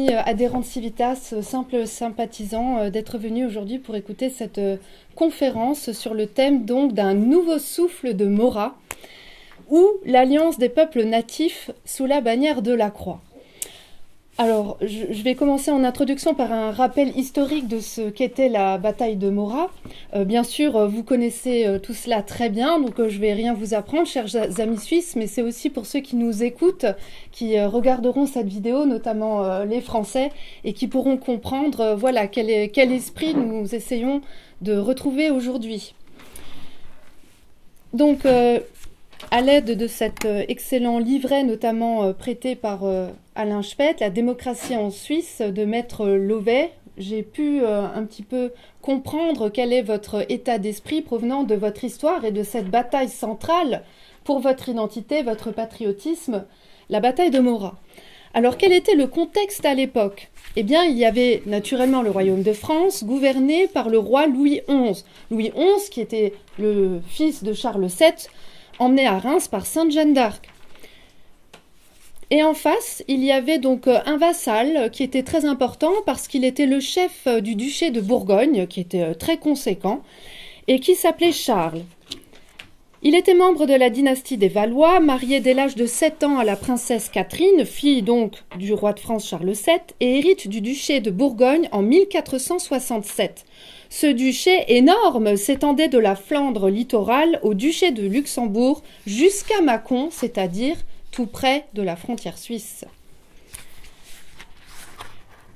adhérents de Civitas, simples sympathisants, d'être venus aujourd'hui pour écouter cette conférence sur le thème donc d'un nouveau souffle de Maurras, ou l'alliance des peuples natifs sous la bannière de la Croix. Alors, je vais commencer en introduction par un rappel historique de ce qu'était la bataille de Maurras. Bien sûr, vous connaissez tout cela très bien, donc je ne vais rien vous apprendre, chers amis suisses, mais c'est aussi pour ceux qui nous écoutent, qui regarderont cette vidéo, notamment les Français, et qui pourront comprendre voilà, quel esprit nous essayons de retrouver aujourd'hui. Donc, à l'aide de cet excellent livret, notamment prêté par Alain Speth, La démocratie en Suisse, de Maître Lauvet, j'ai pu un petit peu comprendre quel est votre état d'esprit provenant de votre histoire et de cette bataille centrale pour votre identité, votre patriotisme, la bataille de Maurras. Alors, quel était le contexte à l'époque? Eh bien, il y avait naturellement le royaume de France, gouverné par le roi Louis XI. Louis XI, qui était le fils de Charles VII, emmené à Reims par Sainte Jeanne d'Arc. Et en face, il y avait donc un vassal qui était très important parce qu'il était le chef du duché de Bourgogne, qui était très conséquent, et qui s'appelait Charles. Il était membre de la dynastie des Valois, marié dès l'âge de 7 ans à la princesse Catherine, fille donc du roi de France Charles VII, et hérite du duché de Bourgogne en 1467. Ce duché énorme s'étendait de la Flandre littorale au duché de Luxembourg jusqu'à Mâcon, c'est-à-dire tout près de la frontière suisse.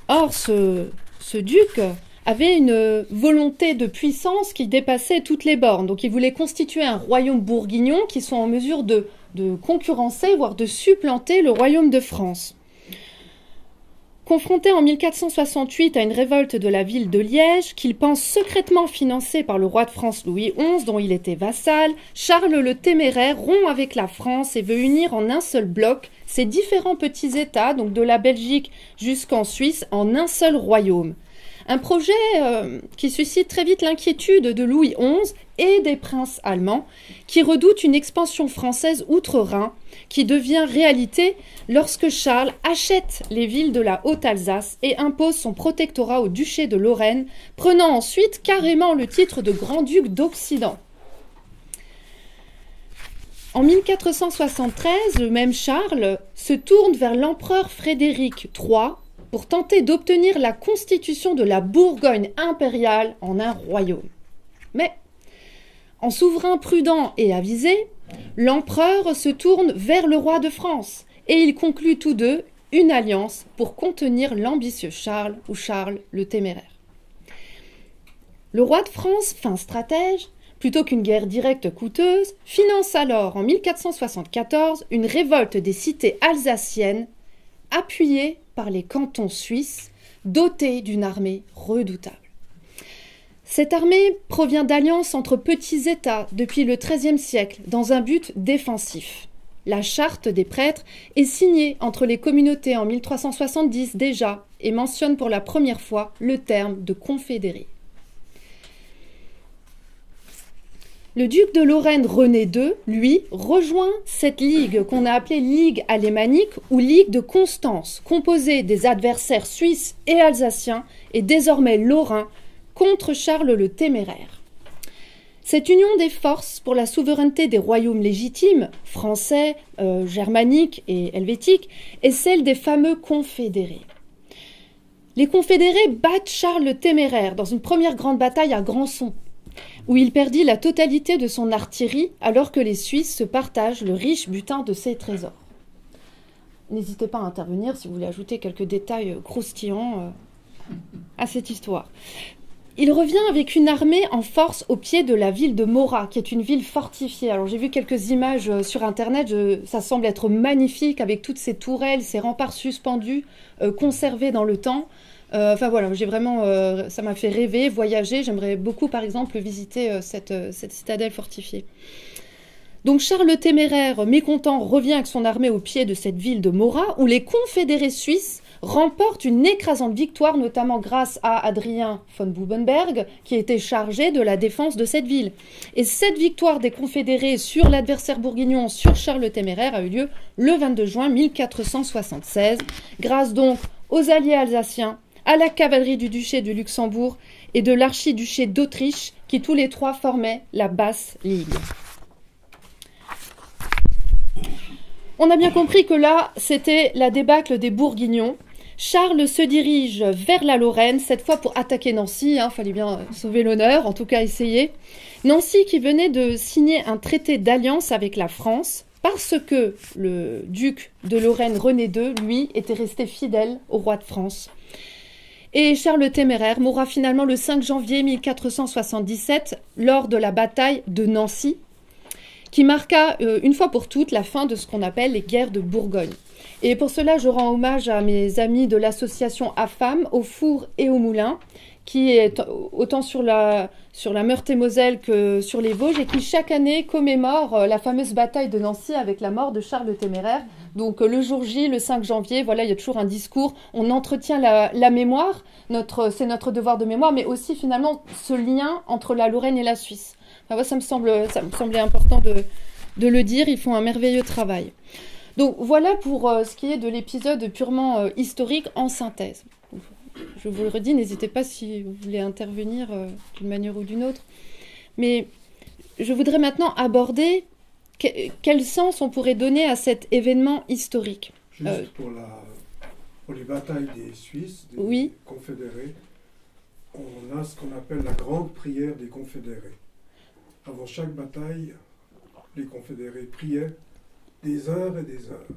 Or, ce duc avait une volonté de puissance qui dépassait toutes les bornes. Donc, il voulait constituer un royaume bourguignon qui soit en mesure de concurrencer, voire de supplanter le royaume de France. Confronté en 1468 à une révolte de la ville de Liège, qu'il pense secrètement financée par le roi de France Louis XI, dont il était vassal, Charles le Téméraire rompt avec la France et veut unir en un seul bloc ces différents petits États, donc de la Belgique jusqu'en Suisse, en un seul royaume. Un projet qui suscite très vite l'inquiétude de Louis XI et des princes allemands, qui redoutent une expansion française outre-Rhin, qui devient réalité lorsque Charles achète les villes de la Haute-Alsace et impose son protectorat au duché de Lorraine, prenant ensuite carrément le titre de grand-duc d'Occident. En 1473, le même Charles se tourne vers l'empereur Frédéric III pour tenter d'obtenir la constitution de la Bourgogne impériale en un royaume. Mais, en souverain prudent et avisé, l'empereur se tourne vers le roi de France et ils concluent tous deux une alliance pour contenir l'ambitieux Charles ou Charles le Téméraire. Le roi de France, fin stratège, plutôt qu'une guerre directe coûteuse, finance alors en 1474 une révolte des cités alsaciennes appuyée par les cantons suisses, dotés d'une armée redoutable. Cette armée provient d'alliances entre petits États depuis le XIIIe siècle dans un but défensif. La charte des prêtres est signée entre les communautés en 1370 déjà et mentionne pour la première fois le terme de confédéré. Le duc de Lorraine René II, lui, rejoint cette ligue qu'on a appelée Ligue alémanique ou Ligue de Constance, composée des adversaires suisses et alsaciens et désormais lorrains contre Charles le Téméraire. Cette union des forces pour la souveraineté des royaumes légitimes, français, germaniques et helvétiques, est celle des fameux confédérés. Les confédérés battent Charles le Téméraire dans une première grande bataille à Grandson, où il perdit la totalité de son artillerie alors que les Suisses se partagent le riche butin de ses trésors. N'hésitez pas à intervenir si vous voulez ajouter quelques détails croustillants à cette histoire. Il revient avec une armée en force au pied de la ville de Maurras, qui est une ville fortifiée. Alors j'ai vu quelques images sur internet, ça semble être magnifique avec toutes ces tourelles, ces remparts suspendus, conservés dans le temps. Enfin voilà, j'ai vraiment, ça m'a fait rêver, voyager. J'aimerais beaucoup, par exemple, visiter cette citadelle fortifiée. Donc Charles le Téméraire, mécontent, revient avec son armée au pied de cette ville de Maurras, où les confédérés suisses remportent une écrasante victoire, notamment grâce à Adrien von Bubenberg, qui était chargé de la défense de cette ville. Et cette victoire des confédérés sur l'adversaire bourguignon, sur Charles le Téméraire, a eu lieu le 22 juin 1476, grâce donc aux alliés alsaciens, à la cavalerie du duché de Luxembourg et de l'archiduché d'Autriche, qui tous les trois formaient la Basse Ligue. On a bien compris que là, c'était la débâcle des Bourguignons. Charles se dirige vers la Lorraine, cette fois pour attaquer Nancy, fallait bien sauver l'honneur, en tout cas essayer. Nancy qui venait de signer un traité d'alliance avec la France, parce que le duc de Lorraine René II, lui, était resté fidèle au roi de France. Et Charles le Téméraire mourra finalement le 5 janvier 1477 lors de la bataille de Nancy, qui marqua une fois pour toutes la fin de ce qu'on appelle les guerres de Bourgogne. Et pour cela, je rends hommage à mes amis de l'association AFAM, au Four et au Moulin, qui est autant sur la Meurthe-et-Moselle que sur les Vosges, et qui chaque année commémore la fameuse bataille de Nancy avec la mort de Charles le Téméraire. Donc le jour J, le 5 janvier, voilà, il y a toujours un discours, on entretient la mémoire, c'est notre devoir de mémoire, mais aussi finalement ce lien entre la Lorraine et la Suisse. Enfin, moi, ça me semblait important de le dire, ils font un merveilleux travail. Donc voilà pour ce qui est de l'épisode purement historique en synthèse. Je vous le redis, n'hésitez pas si vous voulez intervenir d'une manière ou d'une autre. Mais je voudrais maintenant aborder quel sens on pourrait donner à cet événement historique. Juste pour les batailles des Suisses, des oui. confédérés, on a ce qu'on appelle la grande prière des confédérés. Avant chaque bataille, les confédérés priaient des heures et des heures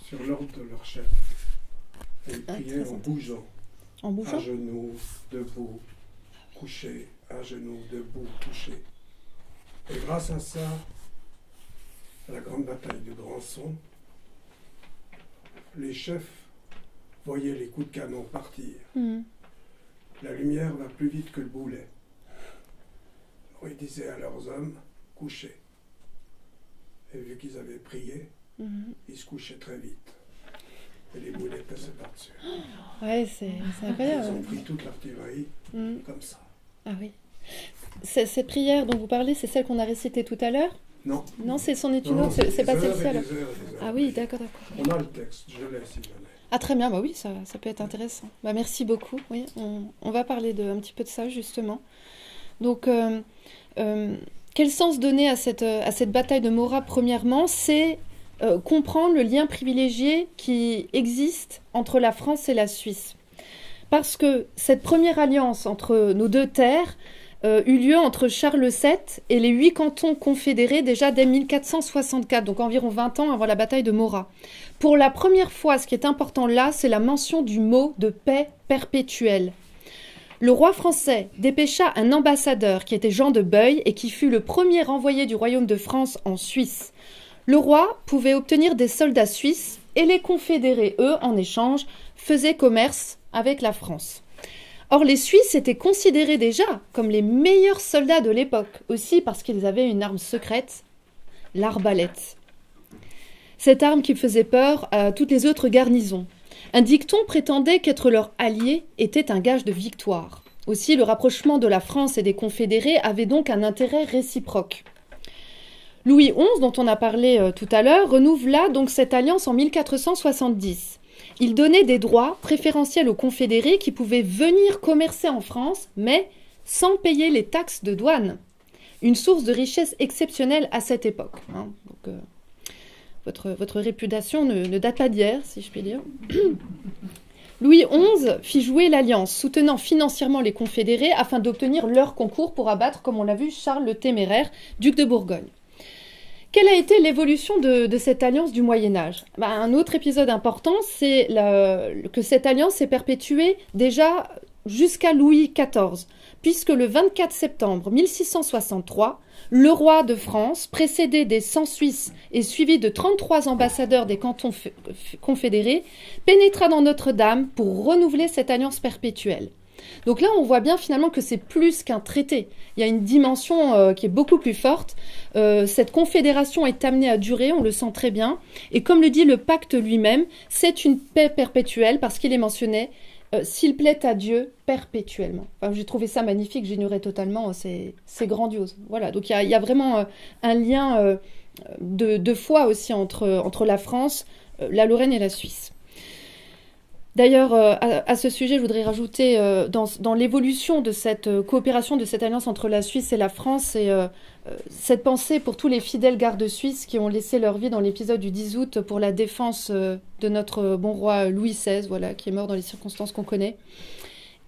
sur l'ordre de leur chef. Et ils priaient en bougeant. En bougeant ? À genoux, debout, couché, à genoux, debout, couché. Et grâce à ça, à la grande bataille de Granson, les chefs voyaient les coups de canon partir. La lumière va plus vite que le boulet. Alors ils disaient à leurs hommes, couchez. Et vu qu'ils avaient prié, ils se couchaient très vite. Et les boulets passaient par-dessus. Ouais, c'est incroyable. Ils ont pris toute l'artillerie comme ça. Ah oui. Cette prière dont vous parlez, c'est celle qu'on a récitée tout à l'heure ? Non. Non, c'en est une non, autre, c'est pas celle-ci alors. Ah oui, d'accord. On a le texte, je l'ai si jamais. Ah très bien, bah oui, ça peut être intéressant. Bah, merci beaucoup. Oui, on va parler un petit peu de ça justement. Donc, quel sens donner à cette bataille de Morat premièrement ? C'est comprendre le lien privilégié qui existe entre la France et la Suisse. Parce que cette première alliance entre nos deux terres eut lieu entre Charles VII et les 8 cantons confédérés déjà dès 1464, donc environ 20 ans avant la bataille de Morat. Pour la première fois, ce qui est important là, c'est la mention du mot de paix perpétuelle. Le roi français dépêcha un ambassadeur qui était Jean de Beuil et qui fut le premier envoyé du royaume de France en Suisse. Le roi pouvait obtenir des soldats suisses et les confédérés, eux, en échange, faisaient commerce avec la France. Or, les Suisses étaient considérés déjà comme les meilleurs soldats de l'époque, aussi parce qu'ils avaient une arme secrète, l'arbalète. Cette arme qui faisait peur à toutes les autres garnisons. Un dicton prétendait qu'être leur allié était un gage de victoire. Aussi, le rapprochement de la France et des confédérés avait donc un intérêt réciproque. Louis XI, dont on a parlé tout à l'heure, renouvela donc cette alliance en 1470. Il donnait des droits préférentiels aux confédérés qui pouvaient venir commercer en France, mais sans payer les taxes de douane. Une source de richesse exceptionnelle à cette époque. Donc, votre réputation ne date pas d'hier, si je puis dire. Louis XI fit jouer l'alliance, soutenant financièrement les confédérés afin d'obtenir leur concours pour abattre, comme on l'a vu, Charles le Téméraire, duc de Bourgogne. Quelle a été l'évolution de cette alliance du Moyen-Âge ? Un autre épisode important, c'est que cette alliance s'est perpétuée déjà jusqu'à Louis XIV, puisque le 24 septembre 1663, le roi de France, précédé des 100 Suisses et suivi de 33 ambassadeurs des cantons confédérés, pénétra dans Notre-Dame pour renouveler cette alliance perpétuelle. Donc là, on voit bien finalement que c'est plus qu'un traité. Il y a une dimension qui est beaucoup plus forte. Cette confédération est amenée à durer, on le sent très bien. Et comme le dit le pacte lui-même, c'est une paix perpétuelle parce qu'il est mentionné « s'il plaît à Dieu perpétuellement ». Enfin, j'ai trouvé ça magnifique, j'ignorais totalement, c'est grandiose. Voilà, donc il y a vraiment un lien de foi aussi entre la France, la Lorraine et la Suisse. D'ailleurs, à ce sujet, je voudrais rajouter dans l'évolution de cette coopération, de cette alliance entre la Suisse et la France, et cette pensée pour tous les fidèles gardes suisses qui ont laissé leur vie dans l'épisode du 10 août pour la défense de notre bon roi Louis XVI, voilà, qui est mort dans les circonstances qu'on connaît.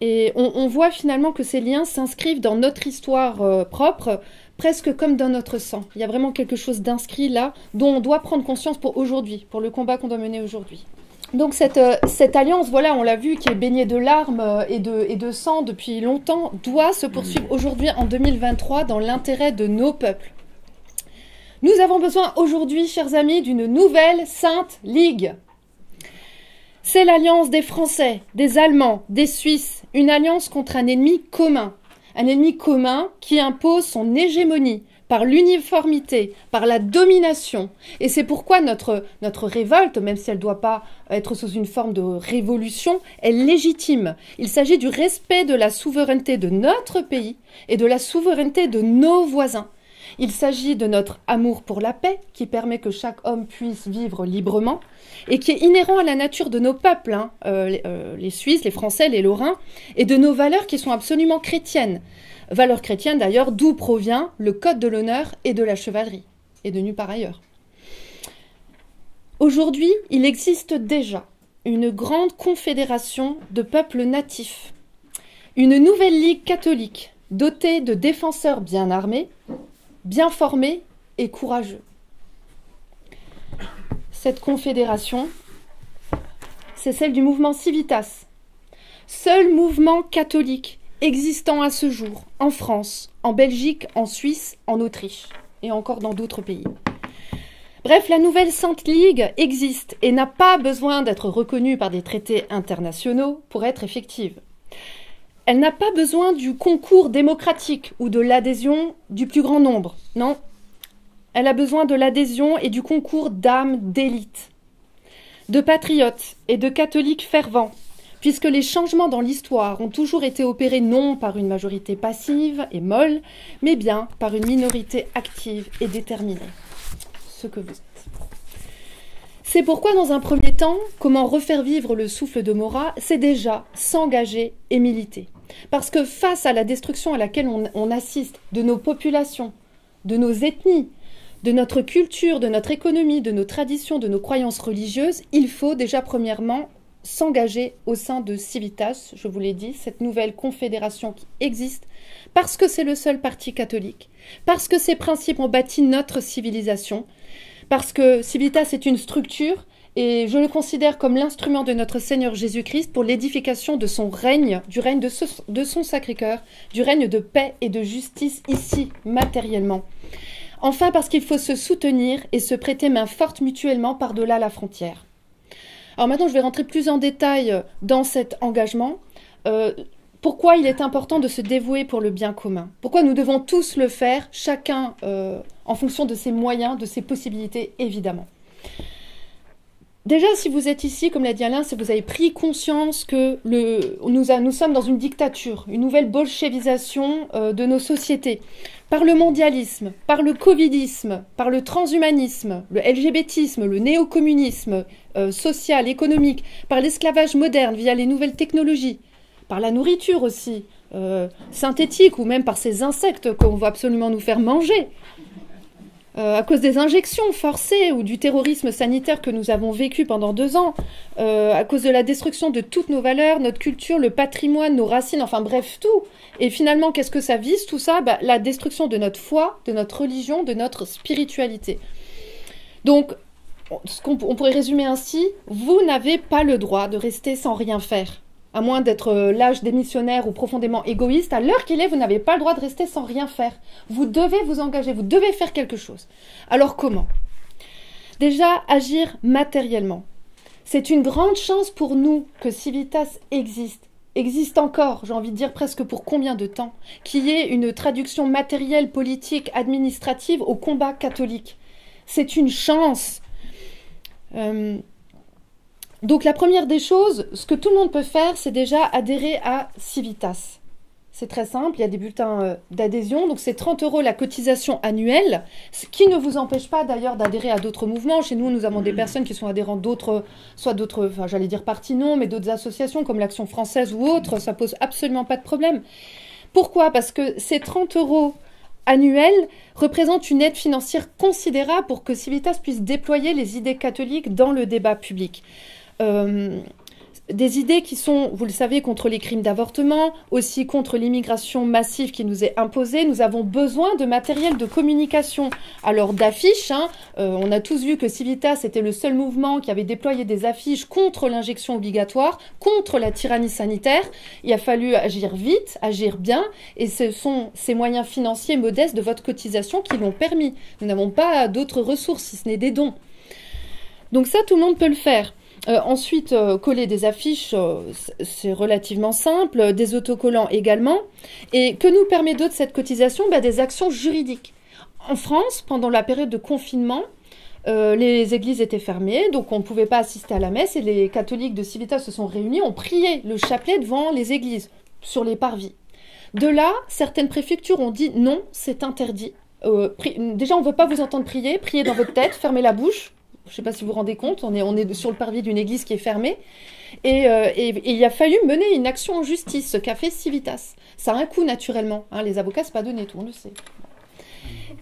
Et on voit finalement que ces liens s'inscrivent dans notre histoire propre, presque comme dans notre sang. Il y a vraiment quelque chose d'inscrit là, dont on doit prendre conscience pour aujourd'hui, pour le combat qu'on doit mener aujourd'hui. Donc cette alliance, voilà, on l'a vu, qui est baignée de larmes et de sang depuis longtemps, doit se poursuivre aujourd'hui en 2023 dans l'intérêt de nos peuples. Nous avons besoin aujourd'hui, chers amis, d'une nouvelle Sainte Ligue. C'est l'alliance des Français, des Allemands, des Suisses, une alliance contre un ennemi commun qui impose son hégémonie, par l'uniformité, par la domination. Et c'est pourquoi notre révolte, même si elle ne doit pas être sous une forme de révolution, est légitime. Il s'agit du respect de la souveraineté de notre pays et de la souveraineté de nos voisins. Il s'agit de notre amour pour la paix, qui permet que chaque homme puisse vivre librement, et qui est inhérent à la nature de nos peuples, les Suisses, les Français, les Lorrains, et de nos valeurs qui sont absolument chrétiennes. Valeurs chrétiennes d'ailleurs, d'où provient le code de l'honneur et de la chevalerie, et de nulle part ailleurs. Aujourd'hui, il existe déjà une grande confédération de peuples natifs, une nouvelle ligue catholique dotée de défenseurs bien armés, bien formés et courageux. Cette confédération, c'est celle du mouvement Civitas, seul mouvement catholique existant à ce jour en France, en Belgique, en Suisse, en Autriche et encore dans d'autres pays. Bref, la nouvelle Sainte Ligue existe et n'a pas besoin d'être reconnue par des traités internationaux pour être effective. Elle n'a pas besoin du concours démocratique ou de l'adhésion du plus grand nombre, non. Elle a besoin de l'adhésion et du concours d'âmes d'élite, de patriotes et de catholiques fervents, puisque les changements dans l'histoire ont toujours été opérés non par une majorité passive et molle, mais bien par une minorité active et déterminée, ce que vous êtes. C'est pourquoi, dans un premier temps, comment refaire vivre le souffle de Maurras, c'est déjà s'engager et militer. Parce que face à la destruction à laquelle on assiste de nos populations, de nos ethnies, de notre culture, de notre économie, de nos traditions, de nos croyances religieuses, il faut déjà premièrement s'engager au sein de Civitas, je vous l'ai dit, cette nouvelle confédération qui existe, parce que c'est le seul parti catholique, parce que ces principes ont bâti notre civilisation, parce que Civitas est une structure, et je le considère comme l'instrument de notre Seigneur Jésus-Christ pour l'édification de son règne, du règne de son Sacré-Cœur, du règne de paix et de justice ici, matériellement. Enfin, parce qu'il faut se soutenir et se prêter main forte mutuellement par-delà la frontière. Alors maintenant, je vais rentrer plus en détail dans cet engagement. Pourquoi il est important de se dévouer pour le bien commun? Pourquoi nous devons tous le faire, chacun en fonction de ses moyens, de ses possibilités, évidemment. Déjà, si vous êtes ici, comme l'a dit Alain, c'est que vous avez pris conscience que nous sommes dans une dictature, une nouvelle bolchevisation de nos sociétés. Par le mondialisme, par le covidisme, par le transhumanisme, le LGBTisme, le néocommunisme social, économique, par l'esclavage moderne via les nouvelles technologies, par la nourriture aussi, synthétique, ou même par ces insectes qu'on va absolument nous faire manger, à cause des injections forcées ou du terrorisme sanitaire que nous avons vécu pendant 2 ans, à cause de la destruction de toutes nos valeurs, notre culture, le patrimoine, nos racines, enfin bref, tout. Et finalement, qu'est-ce que ça vise, tout ça? La destruction de notre foi, de notre religion, de notre spiritualité. Donc, on pourrait résumer ainsi, vous n'avez pas le droit de rester sans rien faire. À moins d'être lâche, démissionnaire ou profondément égoïste, à l'heure qu'il est, vous n'avez pas le droit de rester sans rien faire. Vous devez vous engager, vous devez faire quelque chose. Alors comment? Déjà, agir matériellement. C'est une grande chance pour nous que Civitas existe encore, j'ai envie de dire presque pour combien de temps, qu'il y ait une traduction matérielle, politique, administrative au combat catholique. C'est une chance. Donc la première des choses, ce que tout le monde peut faire, c'est déjà adhérer à Civitas. C'est très simple, il y a des bulletins d'adhésion, donc c'est 30 € la cotisation annuelle, ce qui ne vous empêche pas d'ailleurs d'adhérer à d'autres mouvements. Chez nous, nous avons des personnes qui sont adhérentes d'autres, soit d'autres, enfin j'allais dire partis non, mais d'autres associations comme l'Action française ou autres, ça pose absolument pas de problème. Pourquoi? Parce que ces 30 € annuels représentent une aide financière considérable pour que Civitas puisse déployer les idées catholiques dans le débat public. Des idées qui sont, vous le savez, contre les crimes d'avortement, aussi contre l'immigration massive qui nous est imposée. Nous avons besoin de matériel de communication. Alors d'affiches, hein, on a tous vu que Civitas était le seul mouvement qui avait déployé des affiches contre l'injection obligatoire, contre la tyrannie sanitaire. Il a fallu agir vite, agir bien, et ce sont ces moyens financiers modestes de votre cotisation qui l'ont permis. Nous n'avons pas d'autres ressources, si ce n'est des dons. Donc ça, tout le monde peut le faire. Ensuite, coller des affiches, c'est relativement simple, des autocollants également. Et que nous permet d'autre cette cotisation? Des actions juridiques. En France, pendant la période de confinement, les églises étaient fermées, donc on ne pouvait pas assister à la messe, et les catholiques de Civitas se sont réunis, ont prié le chapelet devant les églises, sur les parvis. De là, certaines préfectures ont dit non, c'est interdit. Déjà, on ne veut pas vous entendre prier, priez dans votre tête, fermez la bouche. Je ne sais pas si vous vous rendez compte, on est sur le parvis d'une église qui est fermée. Et il a fallu mener une action en justice, ce qu'a fait Civitas. Ça a un coût naturellement. Hein, les avocats, ce n'est pas donné, tout le monde le sait.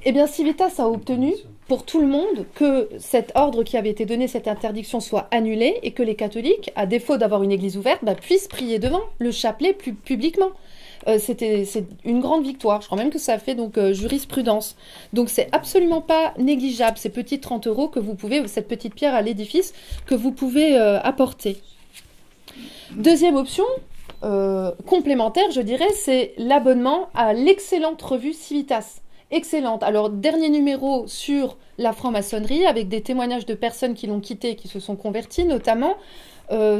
Eh bien, Civitas a obtenu pour tout le monde que cet ordre qui avait été donné, cette interdiction, soit annulée et que les catholiques, à défaut d'avoir une église ouverte, puissent prier devant le chapelet publiquement. C'est une grande victoire. Je crois même que ça a fait donc jurisprudence. Donc c'est absolument pas négligeable, ces petits 30 € que vous pouvez, cette petite pierre à l'édifice que vous pouvez apporter. Deuxième option, complémentaire, je dirais, c'est l'abonnement à l'excellente revue Civitas. Excellente. Alors, dernier numéro sur la franc-maçonnerie, avec des témoignages de personnes qui l'ont quitté et qui se sont converties, notamment.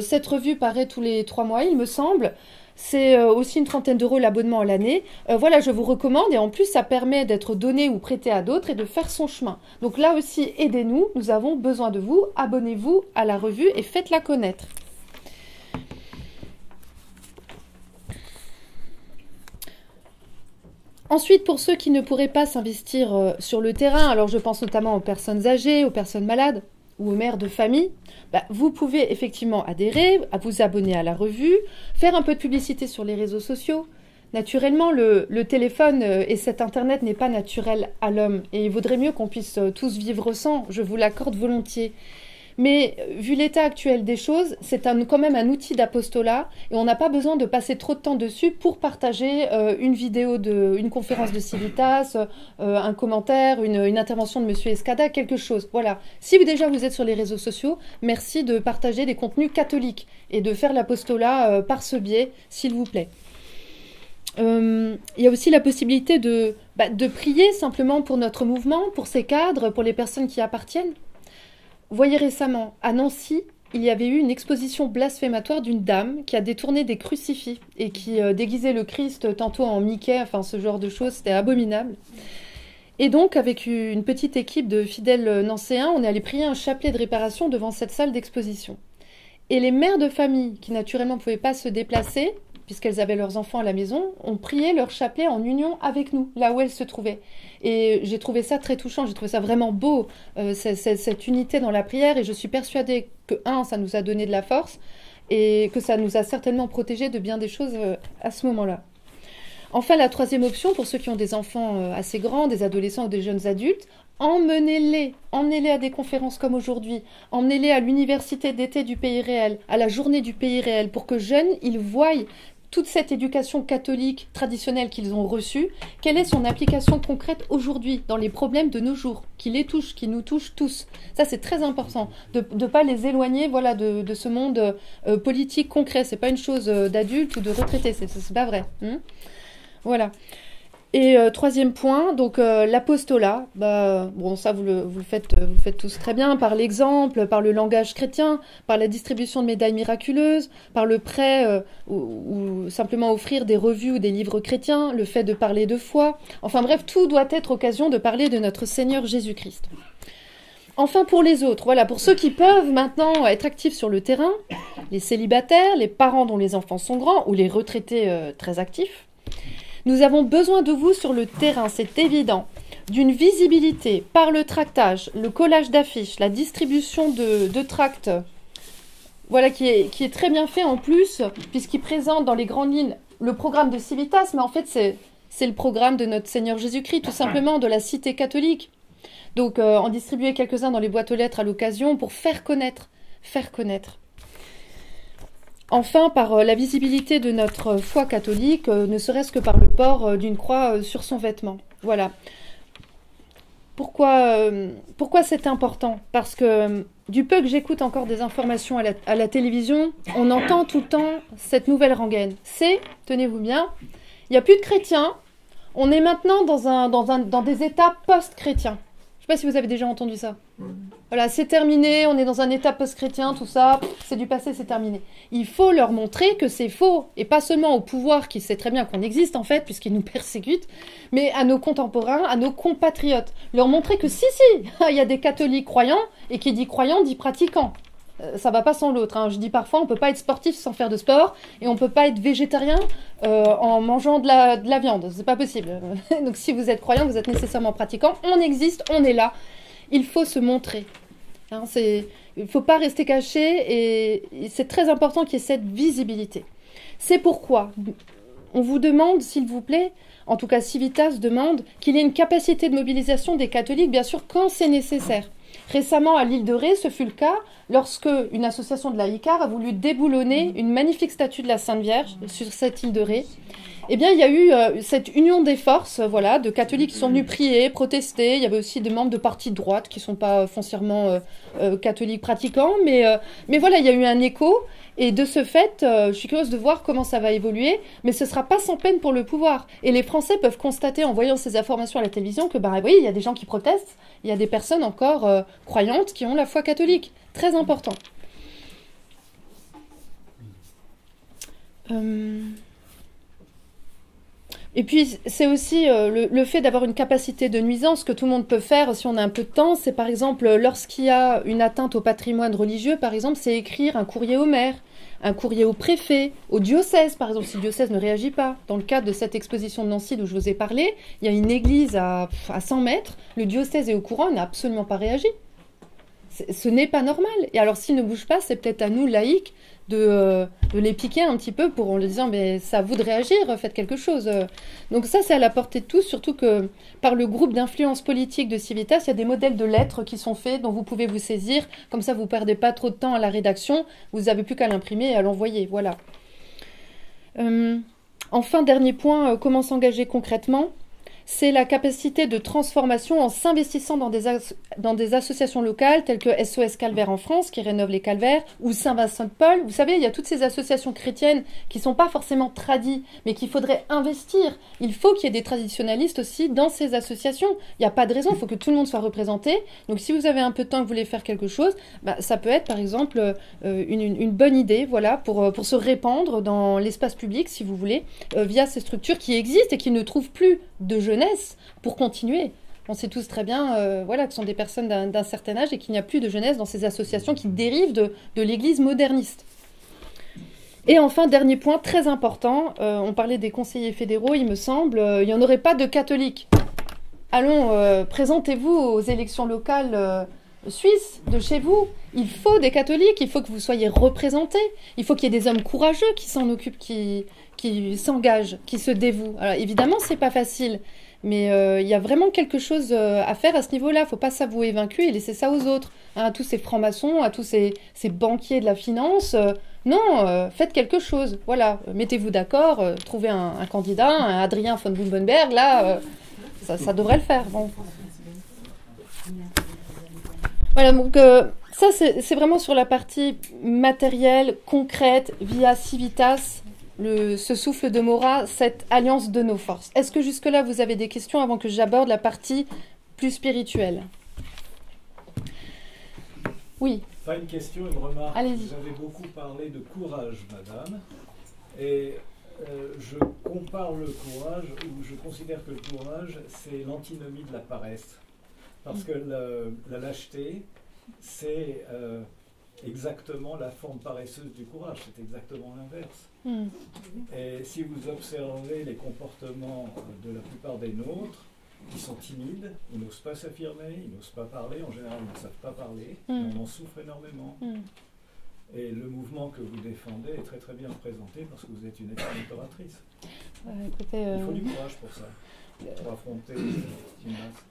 Cette revue paraît tous les 3 mois, il me semble. C'est aussi une trentaine d'euros l'abonnement à l'année. Voilà, je vous recommande. Et en plus, ça permet d'être donné ou prêté à d'autres et de faire son chemin. Donc là aussi, aidez-nous. Nous avons besoin de vous. Abonnez-vous à la revue et faites-la connaître. Ensuite, pour ceux qui ne pourraient pas s'investir sur le terrain, alors je pense notamment aux personnes âgées, aux personnes malades ou aux mères de famille, vous pouvez effectivement adhérer, à vous abonner à la revue, faire un peu de publicité sur les réseaux sociaux. Naturellement, le téléphone et cet Internet n'est pas naturel à l'homme et il vaudrait mieux qu'on puisse tous vivre sans, je vous l'accorde volontiers. Mais vu l'état actuel des choses, c'est quand même un outil d'apostolat et on n'a pas besoin de passer trop de temps dessus pour partager une vidéo, une conférence de Civitas, un commentaire, une intervention de Monsieur Escada, quelque chose. Voilà. Si déjà vous êtes sur les réseaux sociaux, merci de partager des contenus catholiques et de faire l'apostolat par ce biais, s'il vous plaît. Il y a aussi la possibilité de prier simplement pour notre mouvement, pour ses cadres, pour les personnes qui y appartiennent. Vous voyez récemment, à Nancy, il y avait eu une exposition blasphématoire d'une dame qui a détourné des crucifix et qui déguisait le Christ tantôt en Mickey, enfin ce genre de choses, c'était abominable. Et donc, avec une petite équipe de fidèles nancéens, on est allé prier un chapelet de réparation devant cette salle d'exposition. Et les mères de famille, qui naturellement ne pouvaient pas se déplacer, puisqu'elles avaient leurs enfants à la maison, ont prié leur chapelet en union avec nous, là où elles se trouvaient. Et j'ai trouvé ça très touchant, j'ai trouvé ça vraiment beau, cette unité dans la prière, et je suis persuadée que, ça nous a donné de la force, et que ça nous a certainement protégés de bien des choses à ce moment-là. Enfin, la troisième option, pour ceux qui ont des enfants assez grands, des adolescents ou des jeunes adultes, emmenez-les à des conférences comme aujourd'hui, emmenez-les à l'université d'été du Pays Réel, à la journée du Pays Réel, pour que jeunes, ils voient toute cette éducation catholique traditionnelle qu'ils ont reçue, quelle est son application concrète aujourd'hui dans les problèmes de nos jours, qui les touchent, qui nous touchent tous. Ça, c'est très important, de ne pas les éloigner de ce monde politique concret. C'est pas une chose d'adulte ou de retraité, c'est pas vrai. Voilà. Et troisième point, donc l'apostolat, ça vous le faites tous très bien, par l'exemple, par le langage chrétien, par la distribution de médailles miraculeuses, par le prêt ou simplement offrir des revues ou des livres chrétiens, le fait de parler de foi. Enfin bref, tout doit être occasion de parler de notre Seigneur Jésus-Christ. Enfin pour les autres, voilà, pour ceux qui peuvent maintenant être actifs sur le terrain, les célibataires, les parents dont les enfants sont grands ou les retraités très actifs, Nous avons besoin de vous sur le terrain, c'est évident. D'une visibilité par le tractage, le collage d'affiches, la distribution de tracts, voilà, qui est très bien fait en plus, puisqu'il présente dans les grandes lignes le programme de Civitas, mais en fait c'est le programme de notre Seigneur Jésus-Christ, tout simplement, de la cité catholique. Donc en distribuer quelques-uns dans les boîtes aux lettres à l'occasion pour faire connaître. Enfin, par la visibilité de notre foi catholique, ne serait-ce que par le port d'une croix sur son vêtement. Voilà. Pourquoi c'est important? Parce que du peu que j'écoute encore des informations à la télévision, on entend tout le temps cette nouvelle rengaine. C'est, tenez-vous bien, il n'y a plus de chrétiens, on est maintenant dans des états post-chrétiens. Je ne sais pas si vous avez déjà entendu ça. Voilà, c'est terminé, on est dans un état post-chrétien, tout ça, c'est du passé, c'est terminé. Il faut leur montrer que c'est faux, et pas seulement au pouvoir qui sait très bien qu'on existe en fait, puisqu'il nous persécute, mais à nos contemporains, à nos compatriotes. Leur montrer que si, il y a des catholiques croyants, et qui dit croyant dit pratiquant. Ça va pas sans l'autre. Hein. Je dis parfois, on peut pas être sportif sans faire de sport, et on peut pas être végétarien en mangeant de la viande. C'est pas possible. Donc si vous êtes croyant, vous êtes nécessairement pratiquant. On existe, on est là. Il faut se montrer. Hein, il faut pas rester caché, et c'est très important qu'il y ait cette visibilité. C'est pourquoi on vous demande, s'il vous plaît, en tout cas Civitas demande, qu'il y ait une capacité de mobilisation des catholiques, bien sûr, quand c'est nécessaire. Récemment, à l'île de Ré, ce fut le cas lorsque une association de laïcards a voulu déboulonner une magnifique statue de la Sainte Vierge sur cette île de Ré. Eh bien, il y a eu cette union des forces, voilà, de catholiques qui sont venus prier, protester. Il y avait aussi des membres de partis de droite qui ne sont pas foncièrement catholiques pratiquants. Mais voilà, il y a eu un écho. Et de ce fait, je suis curieuse de voir comment ça va évoluer. Mais ce ne sera pas sans peine pour le pouvoir. Et les Français peuvent constater, en voyant ces informations à la télévision, que, oui, il y a des gens qui protestent. Il y a des personnes encore croyantes qui ont la foi catholique. Très important. Et puis, c'est aussi le fait d'avoir une capacité de nuisance que tout le monde peut faire si on a un peu de temps. C'est par exemple, lorsqu'il y a une atteinte au patrimoine religieux, par exemple, c'est écrire un courrier au maire, un courrier au préfet, au diocèse, par exemple, si le diocèse ne réagit pas. Dans le cadre de cette exposition de Nancy dont je vous ai parlé, il y a une église à 100 mètres, le diocèse est au courant, il n'a absolument pas réagi. Ce n'est pas normal. Et alors, s'il ne bouge pas, c'est peut-être à nous, laïcs, de les piquer un petit peu en leur disant mais c'est à vous de réagir, faites quelque chose. Donc ça, c'est à la portée de tous, surtout que par le groupe d'influence politique de Civitas, il y a des modèles de lettres qui sont faits dont vous pouvez vous saisir. Comme ça, vous ne perdez pas trop de temps à la rédaction. Vous n'avez plus qu'à l'imprimer et à l'envoyer. Voilà. Enfin, dernier point, comment s'engager concrètement ? C'est la capacité de transformation en s'investissant dans des associations locales telles que SOS Calvaire en France, qui rénove les calvaires, ou Saint-Vincent de Paul. Vous savez, il y a toutes ces associations chrétiennes qui ne sont pas forcément tradies, mais qu'il faudrait investir. Il faut qu'il y ait des traditionalistes aussi dans ces associations. Il n'y a pas de raison, il faut que tout le monde soit représenté. Donc si vous avez un peu de temps et que vous voulez faire quelque chose, ça peut être par exemple une bonne idée, voilà, pour se répandre dans l'espace public, si vous voulez, via ces structures qui existent et qui ne trouvent plus de jeunesse pour continuer. On sait tous très bien que ce sont des personnes d'un certain âge et qu'il n'y a plus de jeunesse dans ces associations qui dérivent de l'Église moderniste. Et enfin, dernier point très important, on parlait des conseillers fédéraux, il me semble, il n'y en aurait pas de catholiques. Allons, présentez-vous aux élections locales suisses de chez vous. Il faut des catholiques, il faut que vous soyez représentés, il faut qu'il y ait des hommes courageux qui s'en occupent, qui s'engagent, qui se dévouent. Alors évidemment, c'est pas facile, mais il y a vraiment quelque chose à faire à ce niveau-là. Il ne faut pas s'avouer vaincu et laisser ça aux autres. À tous ces francs-maçons, à tous ces banquiers de la finance. Non, faites quelque chose. Voilà, mettez-vous d'accord, trouvez un candidat, un Adrien von Bumbenberg, là, ça devrait le faire. Bon. Voilà, donc ça, c'est vraiment sur la partie matérielle, concrète, via Civitas, ce souffle de Maurras, cette alliance de nos forces. Est-ce que jusque-là, vous avez des questions avant que j'aborde la partie plus spirituelle? Oui. Pas une question, une remarque. Allez-y. Vous avez beaucoup parlé de courage, madame. Et je compare le courage, ou je considère que le courage, c'est l'antinomie de la paresse. Parce que la lâcheté, c'est exactement la forme paresseuse du courage, c'est exactement l'inverse. Et si vous observez les comportements de la plupart des nôtres, ils sont timides, ils n'osent pas s'affirmer, ils n'osent pas parler, en général ils ne savent pas parler, on en souffre énormément. Et le mouvement que vous défendez est très très bien représenté parce que vous êtes une excellente oratrice. Il faut du courage pour ça, pour affronter une masse.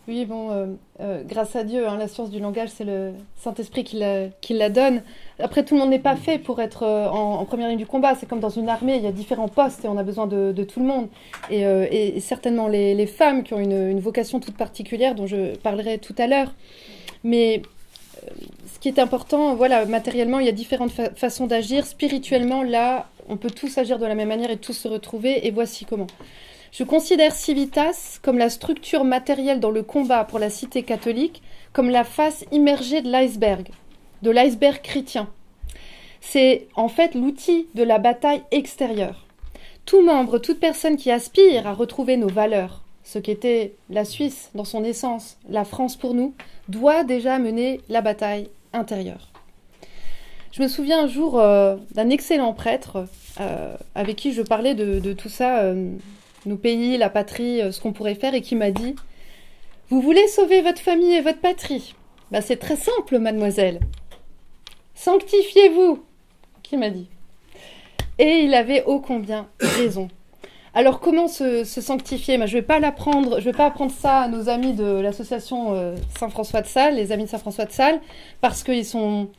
Oui, bon, grâce à Dieu, hein, la science du langage, c'est le Saint-Esprit qui la donne. Après, tout le monde n'est pas fait pour être en première ligne du combat. C'est comme dans une armée, il y a différents postes et on a besoin de tout le monde. Et certainement les femmes qui ont une vocation toute particulière dont je parlerai tout à l'heure. Mais ce qui est important, voilà, matériellement, il y a différentes façons d'agir. Spirituellement, là, on peut tous agir de la même manière et tous se retrouver. Et voici comment. Je considère Civitas comme la structure matérielle dans le combat pour la cité catholique, comme la face immergée de l'iceberg chrétien. C'est en fait l'outil de la bataille extérieure. Tout membre, toute personne qui aspire à retrouver nos valeurs, ce qu'était la Suisse dans son essence, la France pour nous, doit déjà mener la bataille intérieure. Je me souviens un jour d'un excellent prêtre avec qui je parlais de tout ça, nos pays, la patrie, ce qu'on pourrait faire, et qui m'a dit « Vous voulez sauver votre famille et votre patrie ? Ben, c'est très simple, mademoiselle. Sanctifiez-vous » qu'il m'a dit. Et il avait ô combien raison. Alors, comment se sanctifier? Ben, je ne vais pas apprendre ça à nos amis de l'association Saint-François de Sales, les amis de Saint-François de Sales, parce qu'ils sont...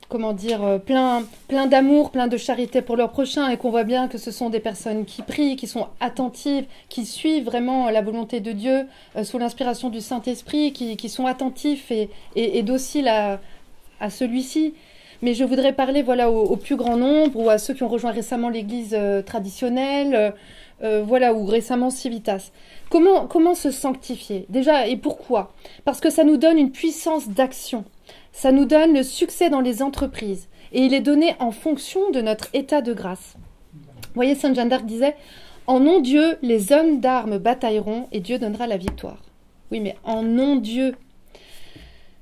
comment dire, plein d'amour, plein de charité pour leur prochain, et qu'on voit bien que ce sont des personnes qui prient, qui sont attentives, qui suivent vraiment la volonté de Dieu sous l'inspiration du Saint-Esprit, qui sont attentifs et dociles à celui-ci. Mais je voudrais parler voilà, au plus grand nombre, ou à ceux qui ont rejoint récemment l'Église traditionnelle, voilà, ou récemment Civitas. Comment se sanctifier? Déjà, et pourquoi? Parce que ça nous donne une puissance d'action. Ça nous donne le succès dans les entreprises. Et il est donné en fonction de notre état de grâce. Vous voyez, Sainte Jeanne d'Arc disait « En nom Dieu, les hommes d'armes batailleront et Dieu donnera la victoire. » Oui, mais en nom Dieu.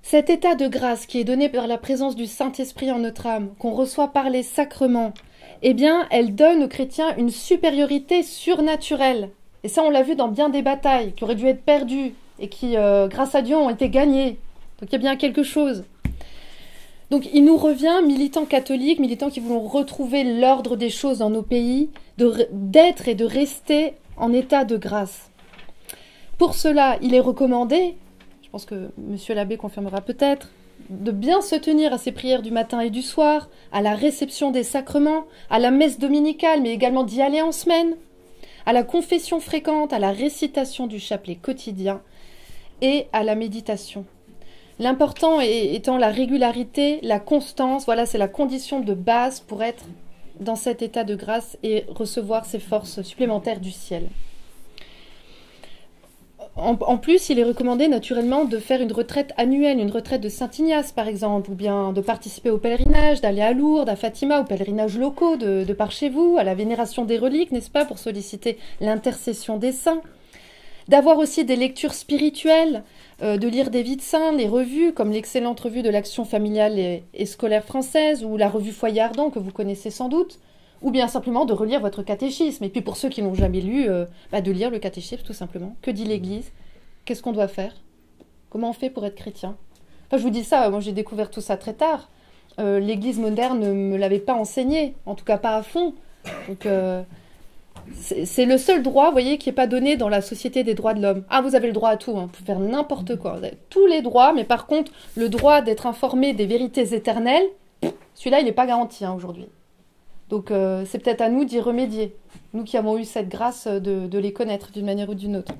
Cet état de grâce qui est donné par la présence du Saint-Esprit en notre âme, qu'on reçoit par les sacrements, eh bien, elle donne aux chrétiens une supériorité surnaturelle. Et ça, on l'a vu dans bien des batailles qui auraient dû être perdues et qui, grâce à Dieu, ont été gagnées. Donc il y a bien quelque chose. Donc il nous revient, militants catholiques, militants qui voulons retrouver l'ordre des choses dans nos pays, d'être et de rester en état de grâce. Pour cela, il est recommandé, je pense que monsieur l'abbé confirmera peut-être, de bien se tenir à ses prières du matin et du soir, à la réception des sacrements, à la messe dominicale, mais également d'y aller en semaine, à la confession fréquente, à la récitation du chapelet quotidien et à la méditation. L'important étant la régularité, la constance, voilà, c'est la condition de base pour être dans cet état de grâce et recevoir ces forces supplémentaires du ciel. En plus, il est recommandé naturellement de faire une retraite annuelle, une retraite de Saint-Ignace par exemple, ou bien de participer au pèlerinage, d'aller à Lourdes, à Fatima, aux pèlerinages locaux de par chez vous, à la vénération des reliques, n'est-ce pas, pour solliciter l'intercession des saints. D'avoir aussi des lectures spirituelles, de lire des vies de saints, les revues, comme l'excellente revue de l'Action familiale et scolaire française, ou la revue Foyer Ardent, que vous connaissez sans doute, ou bien simplement de relire votre catéchisme. Et puis pour ceux qui n'ont jamais lu, de lire le catéchisme, tout simplement. Que dit l'Église? Qu'est-ce qu'on doit faire? Comment on fait pour être chrétien? Enfin, je vous dis ça, moi j'ai découvert tout ça très tard. L'Église moderne ne me l'avait pas enseigné, en tout cas pas à fond. Donc... c'est le seul droit, vous voyez, qui n'est pas donné dans la Société des droits de l'homme. Ah, vous avez le droit à tout, hein, vous pouvez faire n'importe quoi. Vous avez tous les droits, mais par contre, le droit d'être informé des vérités éternelles, celui-là, il n'est pas garanti aujourd'hui. Donc, c'est peut-être à nous d'y remédier, nous qui avons eu cette grâce de les connaître d'une manière ou d'une autre.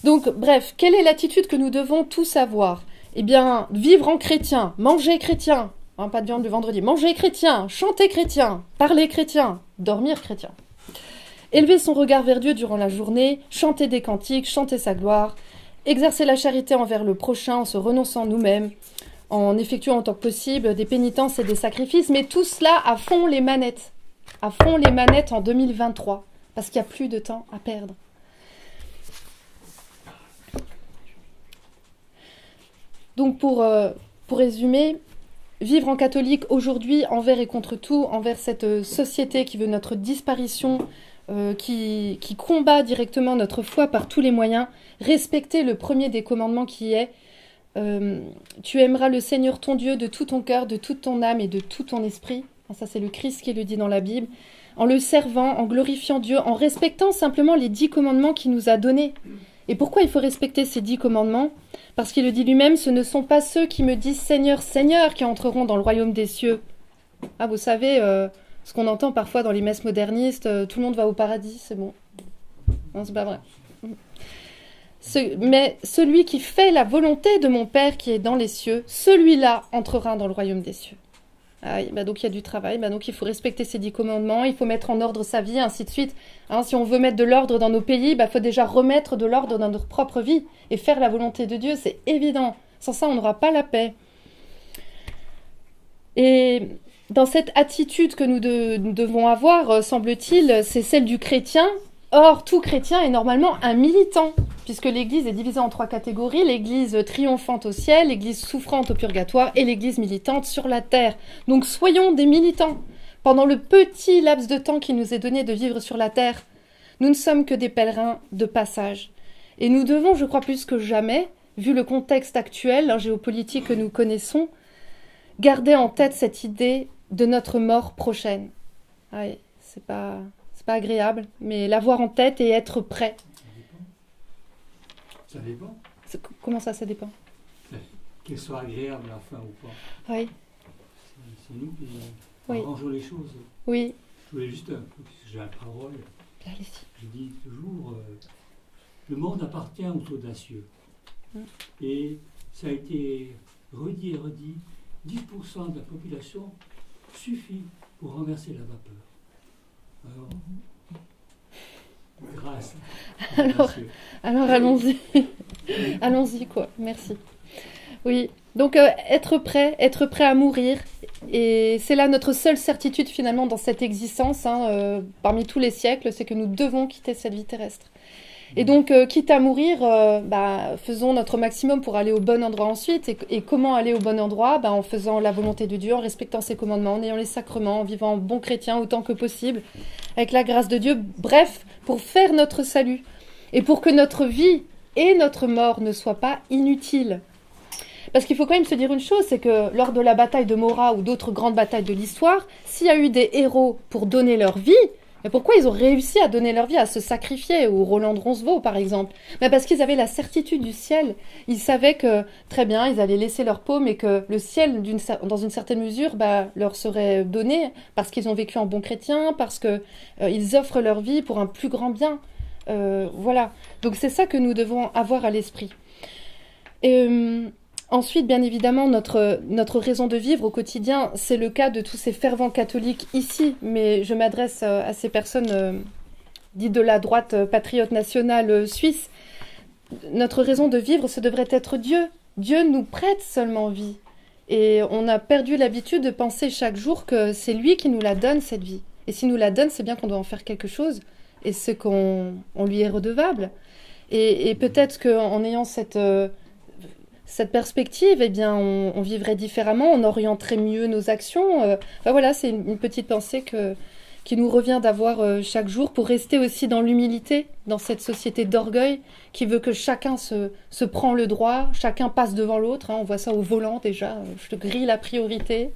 Donc, bref, quelle est l'attitude que nous devons tous avoir? Eh bien, vivre en chrétien, manger chrétien, hein, pas de viande le vendredi, manger chrétien, chanter chrétien, parler chrétien, dormir chrétien. Élever son regard vers Dieu durant la journée, chanter des cantiques, chanter sa gloire, exercer la charité envers le prochain en se renonçant nous-mêmes, en effectuant en tant que possible des pénitences et des sacrifices, mais tout cela à fond les manettes en 2023, parce qu'il n'y a plus de temps à perdre. Donc pour résumer, vivre en catholique aujourd'hui envers et contre tout, envers cette société qui veut notre disparition, qui combat directement notre foi par tous les moyens, respecter le premier des commandements qui est tu aimeras le Seigneur ton Dieu de tout ton cœur, de toute ton âme et de tout ton esprit. Ça, c'est le Christ qui le dit dans la Bible. En le servant, en glorifiant Dieu, en respectant simplement les 10 commandements qu'il nous a donnés. Et pourquoi il faut respecter ces 10 commandements? Parce qu'il le dit lui-même, ce ne sont pas ceux qui me disent Seigneur, Seigneur qui entreront dans le royaume des cieux. Ah, vous savez, ce qu'on entend parfois dans les messes modernistes, tout le monde va au paradis, c'est bon. Non, c'est pas vrai. Mais celui qui fait la volonté de mon Père qui est dans les cieux, celui-là entrera dans le royaume des cieux. Ah oui, bah donc il y a du travail, bah donc il faut respecter ces 10 commandements, il faut mettre en ordre sa vie, ainsi de suite. Hein, si on veut mettre de l'ordre dans nos pays, bah faut déjà remettre de l'ordre dans notre propre vie et faire la volonté de Dieu, c'est évident. Sans ça, on n'aura pas la paix. Et dans cette attitude que nous devons avoir, semble-t-il, c'est celle du chrétien. Or, tout chrétien est normalement un militant, puisque l'Église est divisée en 3 catégories, l'Église triomphante au ciel, l'Église souffrante au purgatoire et l'Église militante sur la terre. Donc soyons des militants. Pendant le petit laps de temps qui nous est donné de vivre sur la terre, nous ne sommes que des pèlerins de passage. Et nous devons, je crois plus que jamais, vu le contexte actuel, géopolitique que nous connaissons, garder en tête cette idée de notre mort prochaine. Ah oui, c'est pas agréable, mais l'avoir en tête et être prêt. Ça dépend. Comment ça dépend? Qu'elle soit agréable à la fin ou pas. Oui. C'est nous qui arrangeons les choses. Oui. Je voulais juste un peu, puisque j'ai la parole. Allez-y. Je dis toujours, le monde appartient aux audacieux. Et ça a été redit et redit, 10% de la population suffit pour renverser la vapeur. Alors, grâce. Alors allons-y. Allons-y, quoi. Merci. Oui. Donc, être prêt à mourir. Et c'est là notre seule certitude, finalement, dans cette existence, parmi tous les siècles, c'est que nous devons quitter cette vie terrestre. Et donc, quitte à mourir, faisons notre maximum pour aller au bon endroit ensuite. Et comment aller au bon endroit? En faisant la volonté de Dieu, en respectant ses commandements, en ayant les sacrements, en vivant en bon chrétien autant que possible, avec la grâce de Dieu. Bref, pour faire notre salut. Et pour que notre vie et notre mort ne soient pas inutiles. Parce qu'il faut quand même se dire une chose, c'est que lors de la bataille de Morat ou d'autres grandes batailles de l'histoire, s'il y a eu des héros pour donner leur vie, mais pourquoi ils ont réussi à donner leur vie, à se sacrifier, ou Roland de Roncevaux par exemple? Parce qu'ils avaient la certitude du ciel. Ils savaient que, très bien, ils allaient laisser leur peau, mais que le ciel, dans une certaine mesure, leur serait donné, parce qu'ils ont vécu en bons chrétiens, parce qu'ils offrent leur vie pour un plus grand bien. Voilà. Donc c'est ça que nous devons avoir à l'esprit. Ensuite, bien évidemment, notre raison de vivre au quotidien, c'est le cas de tous ces fervents catholiques ici, mais je m'adresse à ces personnes dites de la droite patriote nationale suisse. Notre raison de vivre, ce devrait être Dieu. Dieu nous prête seulement vie. Et on a perdu l'habitude de penser chaque jour que c'est lui qui nous la donne, cette vie. Et s'il nous la donne, c'est bien qu'on doit en faire quelque chose, et c'est qu'on lui est redevable. Et peut-être qu'en ayant cette perspective, on vivrait différemment, on orienterait mieux nos actions. Voilà, c'est une petite pensée qui nous revient d'avoir chaque jour pour rester aussi dans l'humilité, dans cette société d'orgueil qui veut que chacun se prend le droit, chacun passe devant l'autre. On voit ça au volant déjà, je te grille la priorité.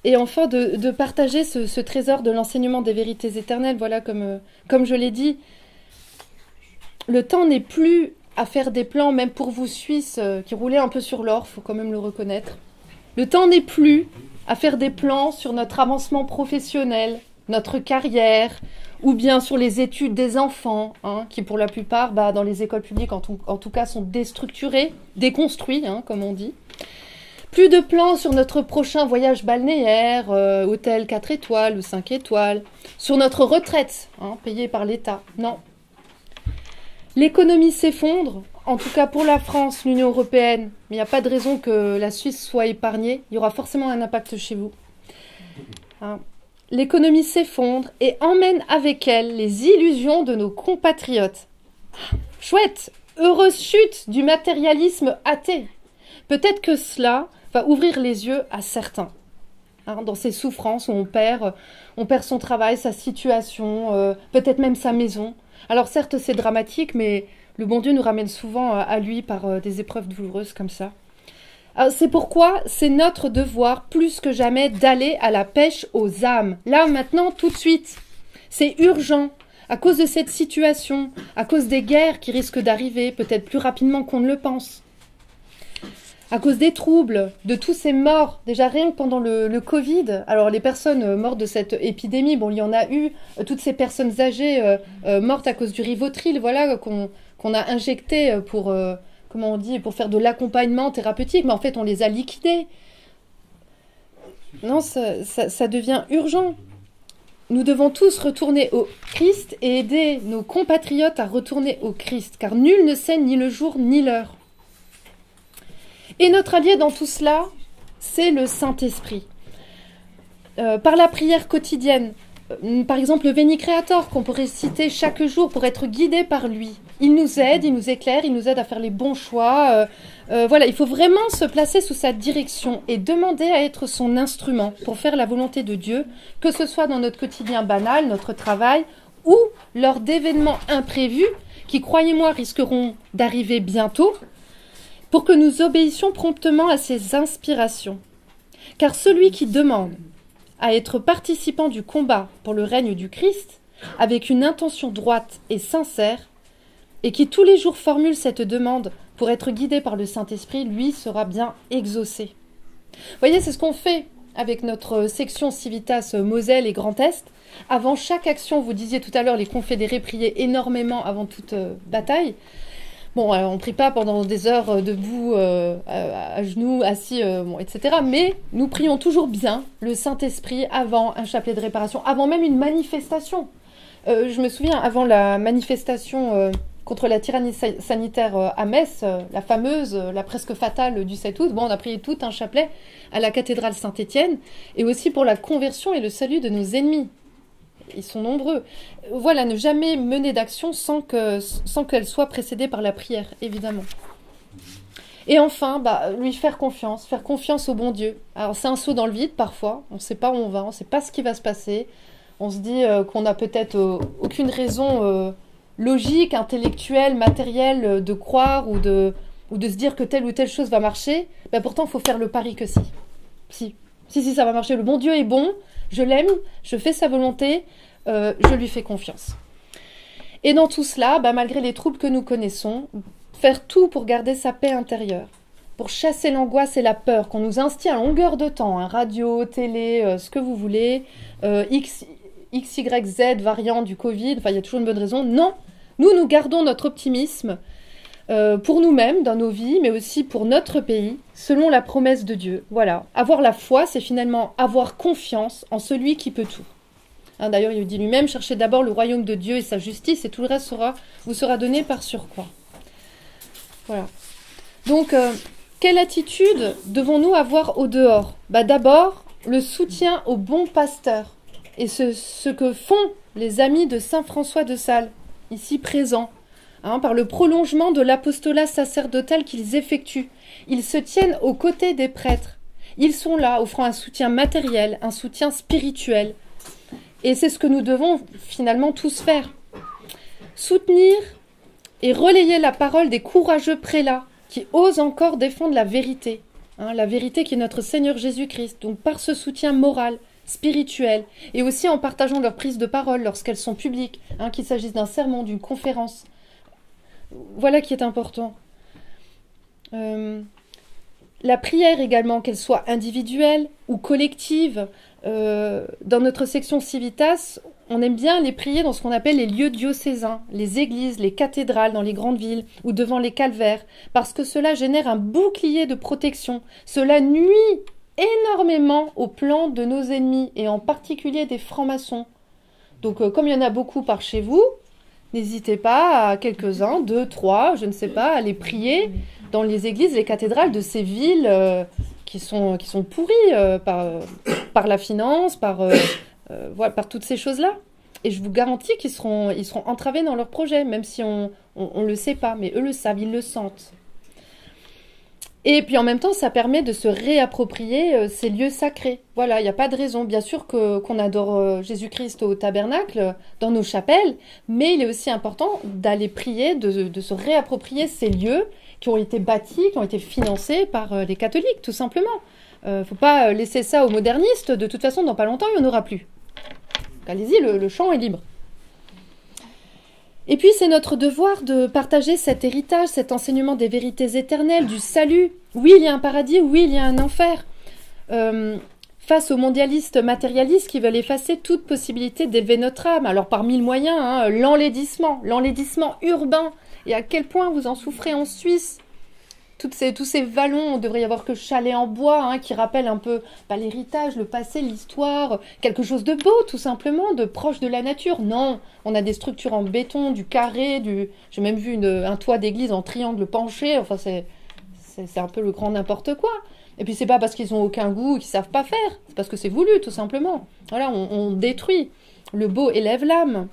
Et enfin, de partager ce trésor de l'enseignement des vérités éternelles. Voilà, comme je l'ai dit, le temps n'est plus à faire des plans, même pour vous Suisses qui roulez un peu sur l'or, il faut quand même le reconnaître. Le temps n'est plus à faire des plans sur notre avancement professionnel, notre carrière, ou bien sur les études des enfants, qui pour la plupart, dans les écoles publiques en tout cas, sont déstructurés, déconstruits, comme on dit. Plus de plans sur notre prochain voyage balnéaire, hôtel 4 étoiles ou 5 étoiles, sur notre retraite, payée par l'État. Non. L'économie s'effondre, en tout cas pour la France, l'Union européenne, mais il n'y a pas de raison que la Suisse soit épargnée, il y aura forcément un impact chez vous. L'économie s'effondre et emmène avec elle les illusions de nos compatriotes. Chouette, heureuse chute du matérialisme athée. Peut-être que cela va ouvrir les yeux à certains, hein, dans ces souffrances où on perd son travail, sa situation, peut-être même sa maison. Alors certes, c'est dramatique, mais le bon Dieu nous ramène souvent à lui par des épreuves douloureuses comme ça. C'est pourquoi c'est notre devoir, plus que jamais, d'aller à la pêche aux âmes. Là, maintenant, tout de suite. C'est urgent, à cause de cette situation, à cause des guerres qui risquent d'arriver, peut-être plus rapidement qu'on ne le pense. À cause des troubles, de tous ces morts, déjà rien que pendant le Covid. Alors les personnes mortes de cette épidémie, bon, il y en a eu, toutes ces personnes âgées mortes à cause du Rivotril, voilà, qu'on a injecté pour... comment on dit, pour faire de l'accompagnement thérapeutique, mais en fait, on les a liquidés. Non, ça devient urgent. Nous devons tous retourner au Christ et aider nos compatriotes à retourner au Christ, car nul ne sait ni le jour ni l'heure. Et notre allié dans tout cela, c'est le Saint-Esprit. Par la prière quotidienne, par exemple le Veni Creator qu'on pourrait citer chaque jour pour être guidé par lui. Il nous aide, il nous éclaire, il nous aide à faire les bons choix. Voilà, il faut vraiment se placer sous sa direction et demander à être son instrument pour faire la volonté de Dieu, que ce soit dans notre quotidien banal, notre travail, ou lors d'événements imprévus qui, croyez-moi, risqueront d'arriver bientôt, pour que nous obéissions promptement à ses inspirations. Car celui qui demande à être participant du combat pour le règne du Christ, avec une intention droite et sincère, et qui tous les jours formule cette demande pour être guidé par le Saint-Esprit, lui sera bien exaucé. Vous voyez, c'est ce qu'on fait avec notre section Civitas Moselle et Grand Est. Avant chaque action, vous disiez tout à l'heure, les confédérés priaient énormément avant toute bataille. Bon, on ne prie pas pendant des heures debout, à genoux, assis, etc. Mais nous prions toujours bien le Saint-Esprit avant un chapelet de réparation, avant même une manifestation. Je me souviens, avant la manifestation contre la tyrannie sanitaire à Metz, la fameuse, la presque fatale du 7 août, on a prié tout un chapelet à la cathédrale Saint-Étienne, et aussi pour la conversion et le salut de nos ennemis. Ils sont nombreux. Voilà, ne jamais mener d'action sans qu'elle soit précédée par la prière, évidemment. Et enfin, lui faire confiance au bon Dieu. Alors c'est un saut dans le vide parfois, on ne sait pas où on va, on ne sait pas ce qui va se passer. On se dit qu'on n'a peut-être aucune raison logique, intellectuelle, matérielle de croire ou de se dire que telle ou telle chose va marcher. Pourtant, il faut faire le pari que si, ça va marcher. Le bon Dieu est bon, je l'aime, je fais sa volonté, je lui fais confiance. Et dans tout cela, malgré les troubles que nous connaissons, faire tout pour garder sa paix intérieure, pour chasser l'angoisse et la peur qu'on nous instille à longueur de temps, radio, télé, ce que vous voulez, X, Y, Z, variant du Covid, il y a toujours une bonne raison. Non, nous gardons notre optimisme pour nous-mêmes, dans nos vies, mais aussi pour notre pays, selon la promesse de Dieu. Voilà, avoir la foi, c'est finalement avoir confiance en celui qui peut tout. D'ailleurs, il dit lui-même, cherchez d'abord le royaume de Dieu et sa justice, et tout le reste vous sera donné par surcroît. Voilà. Donc, quelle attitude devons-nous avoir au dehors ? D'abord, le soutien au bon pasteur, et ce que font les amis de Saint François de Sales, ici présents, par le prolongement de l'apostolat sacerdotal qu'ils effectuent. Ils se tiennent aux côtés des prêtres. Ils sont là, offrant un soutien matériel, un soutien spirituel. Et c'est ce que nous devons finalement tous faire. Soutenir et relayer la parole des courageux prélats qui osent encore défendre la vérité. La vérité qui est notre Seigneur Jésus-Christ. Donc par ce soutien moral, spirituel, et aussi en partageant leurs prises de parole lorsqu'elles sont publiques, qu'il s'agisse d'un sermon, d'une conférence. Voilà qui est important. La prière également, qu'elle soit individuelle ou collective. Dans notre section Civitas, on aime bien les prier dans ce qu'on appelle les lieux diocésains, les églises, les cathédrales dans les grandes villes ou devant les calvaires, parce que cela génère un bouclier de protection. Cela nuit énormément au plan de nos ennemis, et en particulier des francs-maçons. Donc, comme il y en a beaucoup par chez vous, n'hésitez pas à quelques-uns, 2, 3, je ne sais pas, à les prier dans les églises, les cathédrales de ces villes qui sont pourries par la finance, par toutes ces choses-là. Et je vous garantis qu'ils seront entravés dans leurs projets, même si on ne le sait pas, mais eux le savent, ils le sentent. Et puis en même temps, ça permet de se réapproprier ces lieux sacrés. Voilà, il n'y a pas de raison. Bien sûr qu'on adore Jésus-Christ au tabernacle, dans nos chapelles, mais il est aussi important d'aller prier, de se réapproprier ces lieux qui ont été bâtis, qui ont été financés par les catholiques, tout simplement. Faut pas laisser ça aux modernistes. De toute façon, dans pas longtemps, il n'y en aura plus. Allez-y, le champ est libre. Et puis, c'est notre devoir de partager cet héritage, cet enseignement des vérités éternelles, du salut. Oui, il y a un paradis, oui, il y a un enfer. Face aux mondialistes matérialistes qui veulent effacer toute possibilité d'élever notre âme. Alors, par mille moyens, hein, l'enlaidissement urbain. Et à quel point vous en souffrez en Suisse. Tous ces vallons, on devrait y avoir que chalets en bois, hein, qui rappellent un peu l'héritage, le passé, l'histoire, quelque chose de beau, tout simplement, de proche de la nature. Non, on a des structures en béton, du carré, j'ai même vu un toit d'église en triangle penché, enfin c'est un peu le grand n'importe quoi. Et puis c'est pas parce qu'ils ont aucun goût, qu'ils savent pas faire, c'est parce que c'est voulu, tout simplement. Voilà, on détruit. Le beau élève l'âme.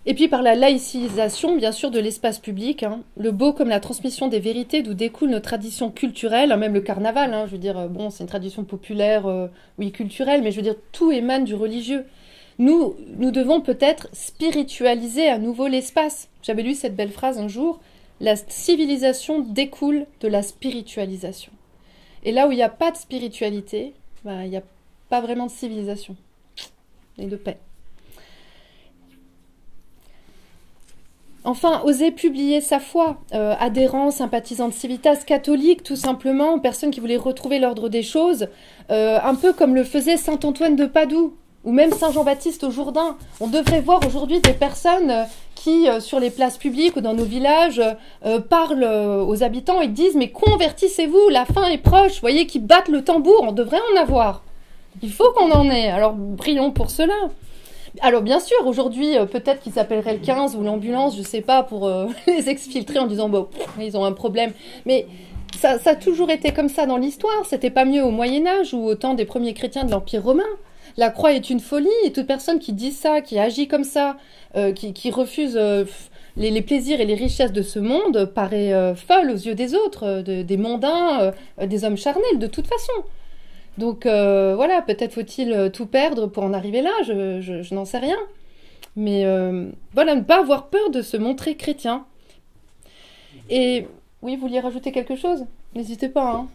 Et puis par la laïcisation, bien sûr, de l'espace public, hein, le beau comme la transmission des vérités d'où découlent nos traditions culturelles, hein, même le carnaval, hein, je veux dire, bon, c'est une tradition populaire, oui, culturelle, mais je veux dire, tout émane du religieux. Nous devons peut-être spiritualiser à nouveau l'espace. J'avais lu cette belle phrase un jour, la civilisation découle de la spiritualisation. Et là où il n'y a pas de spiritualité, il n'y a pas vraiment de civilisation et de paix. Enfin, oser publier sa foi, adhérents, sympathisants de Civitas, catholiques, tout simplement, personnes qui voulaient retrouver l'ordre des choses, un peu comme le faisait saint Antoine de Padoue, ou même saint Jean-Baptiste au Jourdain. On devrait voir aujourd'hui des personnes qui, sur les places publiques ou dans nos villages, parlent aux habitants et disent « Mais convertissez-vous, la fin est proche !» Vous voyez, qui battent le tambour, on devrait en avoir. Il faut qu'on en ait, alors prions pour cela. Alors bien sûr, aujourd'hui, peut-être qu'ils appelleraient le 15 ou l'ambulance, je sais pas, pour les exfiltrer en disant bon, ils ont un problème. Mais ça a toujours été comme ça dans l'histoire. C'était pas mieux au Moyen-Âge ou au temps des premiers chrétiens de l'Empire romain. La croix est une folie et toute personne qui dit ça, qui agit comme ça, qui refuse les plaisirs et les richesses de ce monde paraît folle aux yeux des autres, des mondains, des hommes charnels, de toute façon. Donc voilà, peut-être faut-il tout perdre pour en arriver là, je n'en sais rien. Mais voilà, ne pas avoir peur de se montrer chrétien. Et oui, vous vouliez rajouter quelque chose? N'hésitez pas. Hein.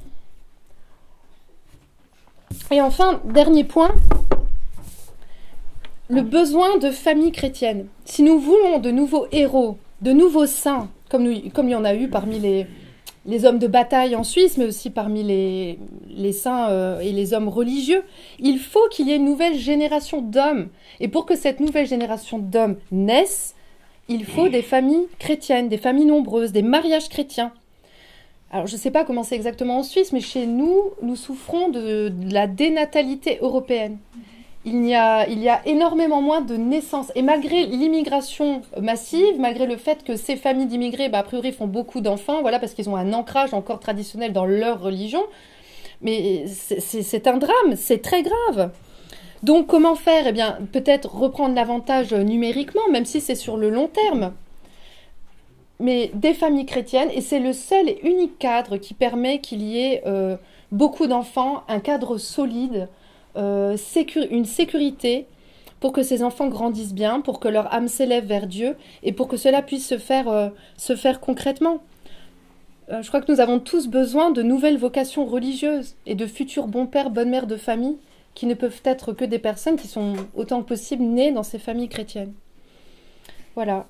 Et enfin, dernier point, le besoin de famille chrétienne. Si nous voulons de nouveaux héros, de nouveaux saints, comme il y en a eu parmi les hommes de bataille en Suisse, mais aussi parmi les saints et les hommes religieux, il faut qu'il y ait une nouvelle génération d'hommes. Et pour que cette nouvelle génération d'hommes naisse, il faut des familles chrétiennes, des familles nombreuses, des mariages chrétiens. Alors, je ne sais pas comment c'est exactement en Suisse, mais chez nous, nous souffrons de la dénatalité européenne. Il y a énormément moins de naissances. Et malgré l'immigration massive, malgré le fait que ces familles d'immigrés, a priori, font beaucoup d'enfants, voilà, parce qu'ils ont un ancrage encore traditionnel dans leur religion, mais c'est un drame, c'est très grave. Donc, comment faire? Eh bien, peut-être reprendre l'avantage numériquement, même si c'est sur le long terme. Mais des familles chrétiennes, et c'est le seul et unique cadre qui permet qu'il y ait beaucoup d'enfants, un cadre solide, une sécurité pour que ces enfants grandissent bien, pour que leur âme s'élève vers Dieu et pour que cela puisse se faire concrètement. Je crois que nous avons tous besoin de nouvelles vocations religieuses et de futurs bons pères, bonnes mères de famille qui ne peuvent être que des personnes qui sont autant que possible nées dans ces familles chrétiennes. Voilà.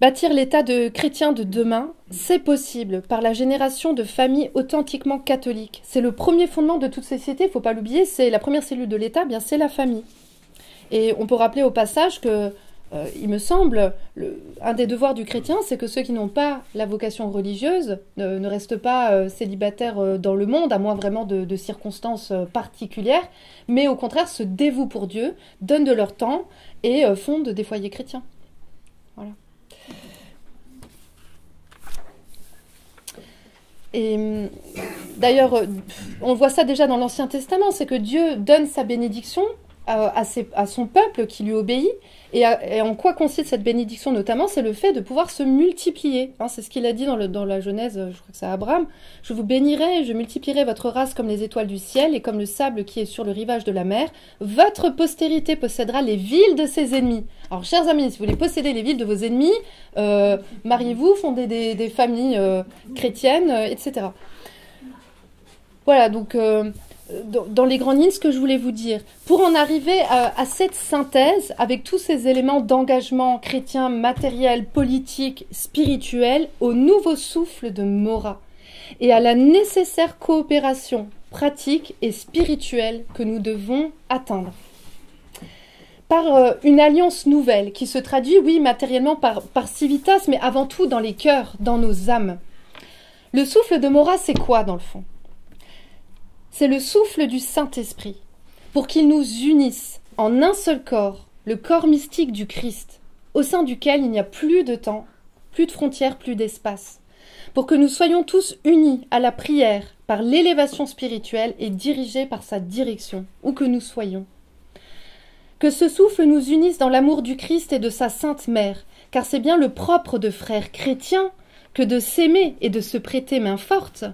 Bâtir l'état de chrétien de demain, c'est possible par la génération de familles authentiquement catholiques. C'est le premier fondement de toute société, il ne faut pas l'oublier, c'est la première cellule de l'État, bien c'est la famille. Et on peut rappeler au passage que, il me semble, un des devoirs du chrétien, c'est que ceux qui n'ont pas la vocation religieuse ne restent pas célibataires dans le monde, à moins vraiment de circonstances particulières, mais au contraire se dévouent pour Dieu, donnent de leur temps et fondent des foyers chrétiens. Voilà. Et d'ailleurs, on voit ça déjà dans l'Ancien Testament, c'est que Dieu donne sa bénédiction à son peuple qui lui obéit. Et en quoi consiste cette bénédiction notamment? C'est le fait de pouvoir se multiplier. Hein, c'est ce qu'il a dit dans la Genèse, je crois que c'est Abraham. « Je vous bénirai, je multiplierai votre race comme les étoiles du ciel et comme le sable qui est sur le rivage de la mer. Votre postérité possédera les villes de ses ennemis. » Alors, chers amis, si vous voulez posséder les villes de vos ennemis, mariez-vous, fondez des familles chrétiennes, etc. Voilà, donc... dans les grandes lignes, ce que je voulais vous dire. Pour en arriver à cette synthèse, avec tous ces éléments d'engagement chrétien, matériel, politique, spirituel, au nouveau souffle de Maurras, et à la nécessaire coopération pratique et spirituelle que nous devons atteindre. Par une alliance nouvelle, qui se traduit, oui, matériellement par civitas, mais avant tout dans les cœurs, dans nos âmes. Le souffle de Maurras, c'est quoi, dans le fond ? C'est le souffle du Saint-Esprit, pour qu'il nous unisse en un seul corps, le corps mystique du Christ, au sein duquel il n'y a plus de temps, plus de frontières, plus d'espace, pour que nous soyons tous unis à la prière par l'élévation spirituelle et dirigés par sa direction, où que nous soyons. Que ce souffle nous unisse dans l'amour du Christ et de sa Sainte Mère, car c'est bien le propre de frères chrétiens que de s'aimer et de se prêter main forte.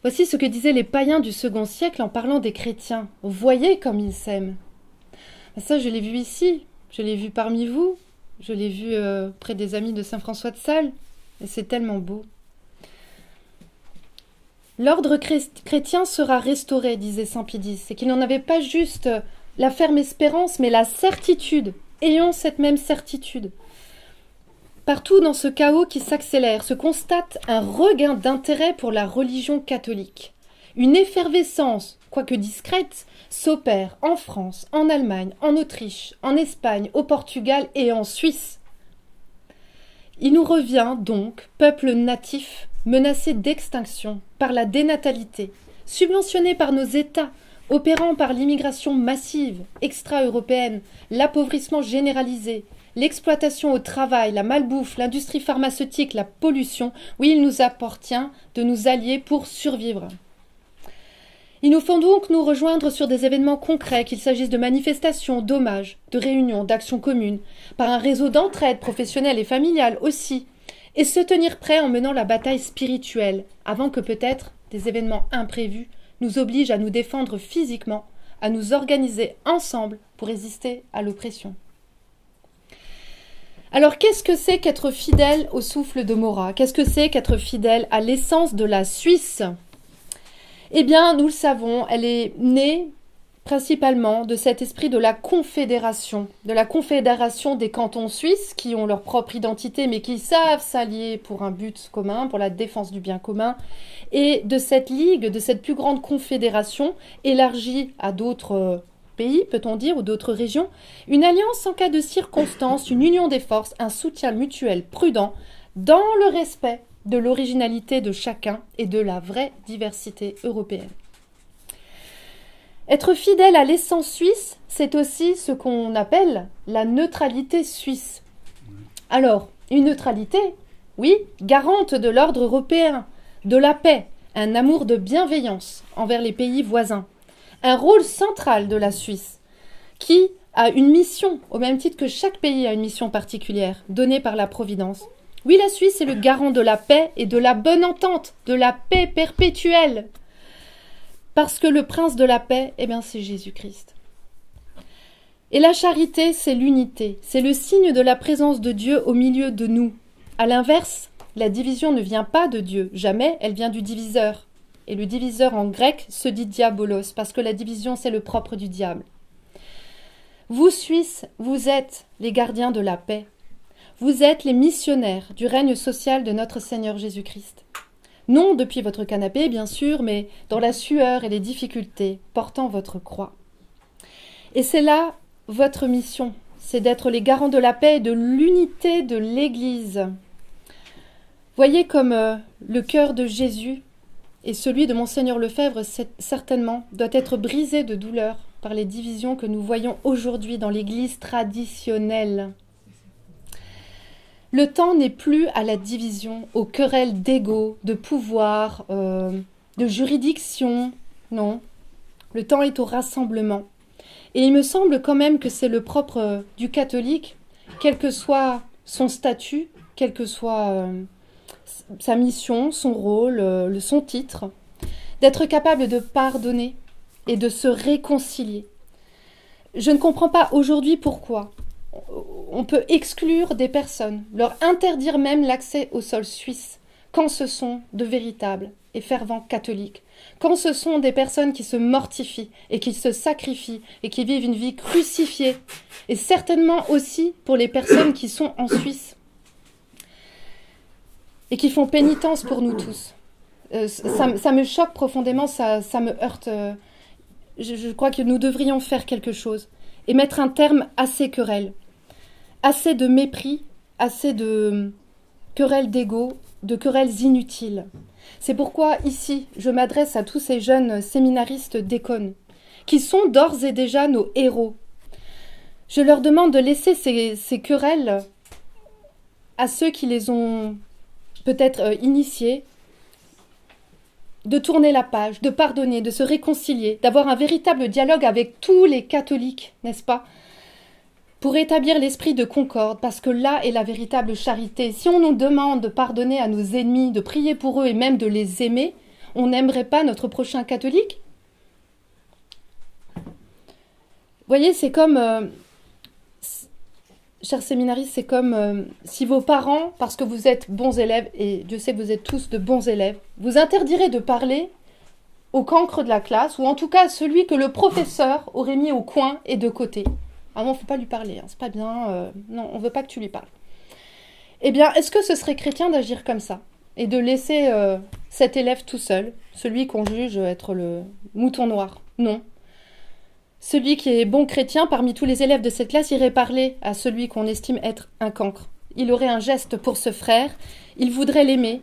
Voici ce que disaient les païens du second siècle en parlant des chrétiens. Voyez comme ils s'aiment. Ça, je l'ai vu ici, je l'ai vu parmi vous, je l'ai vu près des amis de Saint François de Sales, et c'est tellement beau. L'ordre chrétien sera restauré, disait Saint Pie X, et qu'il n'en avait pas juste la ferme espérance, mais la certitude. Ayons cette même certitude. Partout dans ce chaos qui s'accélère, se constate un regain d'intérêt pour la religion catholique. Une effervescence, quoique discrète, s'opère en France, en Allemagne, en Autriche, en Espagne, au Portugal et en Suisse. Il nous revient donc, peuple natif, menacé d'extinction par la dénatalité, subventionné par nos États, opérant par l'immigration massive, extra-européenne, l'appauvrissement généralisé, l'exploitation au travail, la malbouffe, l'industrie pharmaceutique, la pollution, oui, il nous appartient de nous allier pour survivre. Il nous faut donc nous rejoindre sur des événements concrets, qu'il s'agisse de manifestations, d'hommages, de réunions, d'actions communes, par un réseau d'entraide professionnelle et familiale aussi, et se tenir prêt en menant la bataille spirituelle, avant que peut-être des événements imprévus nous obligent à nous défendre physiquement, à nous organiser ensemble pour résister à l'oppression. Alors, qu'est-ce que c'est qu'être fidèle au souffle de Maurras? Qu'est-ce que c'est qu'être fidèle à l'essence de la Suisse? Eh bien, nous le savons, elle est née principalement de cet esprit de la confédération des cantons suisses qui ont leur propre identité mais qui savent s'allier pour un but commun, pour la défense du bien commun, et de cette ligue, de cette plus grande confédération élargie à d'autres pays, peut-on dire, ou d'autres régions, une alliance en cas de circonstance, une union des forces, un soutien mutuel prudent dans le respect de l'originalité de chacun et de la vraie diversité européenne. Être fidèle à l'essence suisse, c'est aussi ce qu'on appelle la neutralité suisse. Alors, une neutralité, oui, garante de l'ordre européen, de la paix, un amour de bienveillance envers les pays voisins, un rôle central de la Suisse, qui a une mission, au même titre que chaque pays a une mission particulière, donnée par la Providence. Oui, la Suisse est le garant de la paix et de la bonne entente, de la paix perpétuelle. Parce que le prince de la paix, eh bien, c'est Jésus-Christ. Et la charité, c'est l'unité, c'est le signe de la présence de Dieu au milieu de nous. À l'inverse, la division ne vient pas de Dieu, jamais, elle vient du diviseur. Et le diviseur en grec se dit diabolos, parce que la division, c'est le propre du diable. Vous, Suisses, vous êtes les gardiens de la paix. Vous êtes les missionnaires du règne social de notre Seigneur Jésus-Christ. Non depuis votre canapé, bien sûr, mais dans la sueur et les difficultés, portant votre croix. Et c'est là votre mission, c'est d'être les garants de la paix et de l'unité de l'Église. Voyez comme le cœur de Jésus et celui de Monseigneur Lefebvre, certainement, doit être brisé de douleur par les divisions que nous voyons aujourd'hui dans l'Église traditionnelle. Le temps n'est plus à la division, aux querelles d'ego, de pouvoir, de juridiction, non. Le temps est au rassemblement. Et il me semble quand même que c'est le propre du catholique, quel que soit son statut, quelle que soit sa mission, son rôle, son titre, d'être capable de pardonner et de se réconcilier. Je ne comprends pas aujourd'hui pourquoi on peut exclure des personnes, leur interdire même l'accès au sol suisse, quand ce sont de véritables et fervents catholiques, quand ce sont des personnes qui se mortifient et qui se sacrifient et qui vivent une vie crucifiée, et certainement aussi pour les personnes qui sont en Suisse et qui font pénitence pour nous tous. Ça me choque profondément, ça me heurte. Je crois que nous devrions faire quelque chose et mettre un terme à ces querelles. Assez de mépris, assez de querelles d'ego, de querelles inutiles. C'est pourquoi, ici, je m'adresse à tous ces jeunes séminaristes d'Écône, qui sont d'ores et déjà nos héros. Je leur demande de laisser ces querelles à ceux qui les ont peut-être initiés, de tourner la page, de pardonner, de se réconcilier, d'avoir un véritable dialogue avec tous les catholiques, n'est-ce pas ? Pour établir l'esprit de concorde, parce que là est la véritable charité. Si on nous demande de pardonner à nos ennemis, de prier pour eux et même de les aimer, on n'aimerait pas notre prochain catholique ? Vous voyez, c'est comme, chers séminaristes, c'est comme si vos parents, parce que vous êtes bons élèves, et Dieu sait que vous êtes tous de bons élèves, vous interdiraient de parler au cancre de la classe, ou en tout cas à celui que le professeur aurait mis au coin et de côté. Ah non, il ne faut pas lui parler, hein, c'est pas bien, non, on ne veut pas que tu lui parles. Eh bien, est-ce que ce serait chrétien d'agir comme ça et de laisser cet élève tout seul, celui qu'on juge être le mouton noir? Non. Celui qui est bon chrétien, parmi tous les élèves de cette classe, irait parler à celui qu'on estime être un cancre. Il aurait un geste pour ce frère, il voudrait l'aimer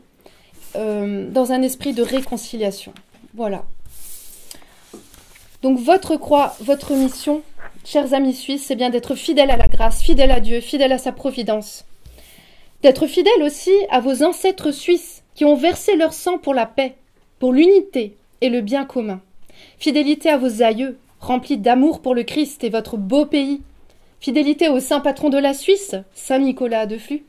dans un esprit de réconciliation. Voilà. Donc votre croix, votre mission, chers amis suisses, c'est bien d'être fidèles à la grâce, fidèles à Dieu, fidèles à sa providence. D'être fidèles aussi à vos ancêtres suisses qui ont versé leur sang pour la paix, pour l'unité et le bien commun. Fidélité à vos aïeux, remplis d'amour pour le Christ et votre beau pays. Fidélité au saint patron de la Suisse, Saint Nicolas de Flux,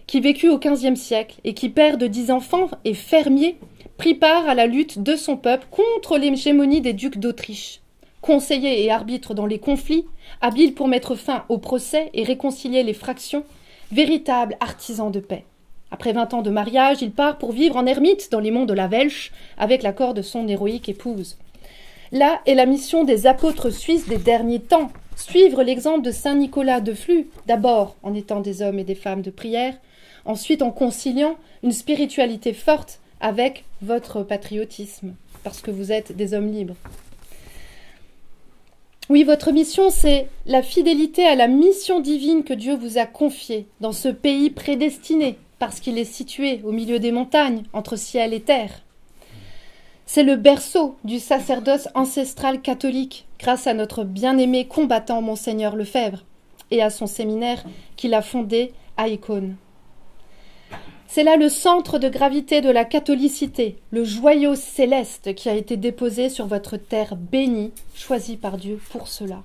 qui vécut au XVe siècle et qui, père de 10 enfants et fermier, prit part à la lutte de son peuple contre l'hégémonie des ducs d'Autriche. Conseiller et arbitre dans les conflits, habile pour mettre fin au procès et réconcilier les fractions, véritable artisan de paix. Après 20 ans de mariage, il part pour vivre en ermite dans les monts de la Welche avec l'accord de son héroïque épouse. Là est la mission des apôtres suisses des derniers temps, suivre l'exemple de saint Nicolas de Flux, d'abord en étant des hommes et des femmes de prière, ensuite en conciliant une spiritualité forte avec votre patriotisme, parce que vous êtes des hommes libres. Oui, votre mission, c'est la fidélité à la mission divine que Dieu vous a confiée dans ce pays prédestiné, parce qu'il est situé au milieu des montagnes, entre ciel et terre. C'est le berceau du sacerdoce ancestral catholique, grâce à notre bien-aimé combattant Monseigneur Lefebvre et à son séminaire qu'il a fondé à Écône. C'est là le centre de gravité de la catholicité, le joyau céleste qui a été déposé sur votre terre bénie, choisie par Dieu pour cela.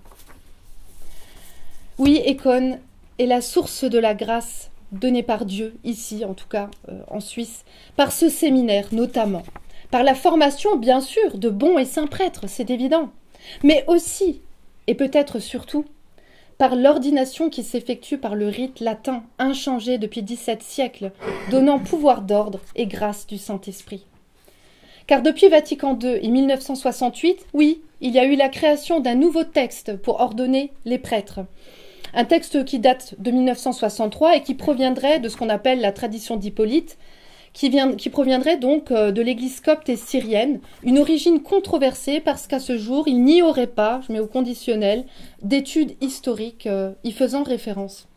Oui, Écône est la source de la grâce donnée par Dieu, ici en tout cas en Suisse, par ce séminaire notamment, par la formation bien sûr de bons et saints prêtres, c'est évident, mais aussi, et peut-être surtout, par l'ordination qui s'effectue par le rite latin, inchangé depuis 17 siècles, donnant pouvoir d'ordre et grâce du Saint-Esprit. Car depuis Vatican II et 1968, oui, il y a eu la création d'un nouveau texte pour ordonner les prêtres. Un texte qui date de 1963 et qui proviendrait de ce qu'on appelle la tradition d'Hippolyte, qui proviendrait donc de l'église copte et syrienne, une origine controversée parce qu'à ce jour, il n'y aurait pas, je mets au conditionnel, d'études historiques y faisant référence.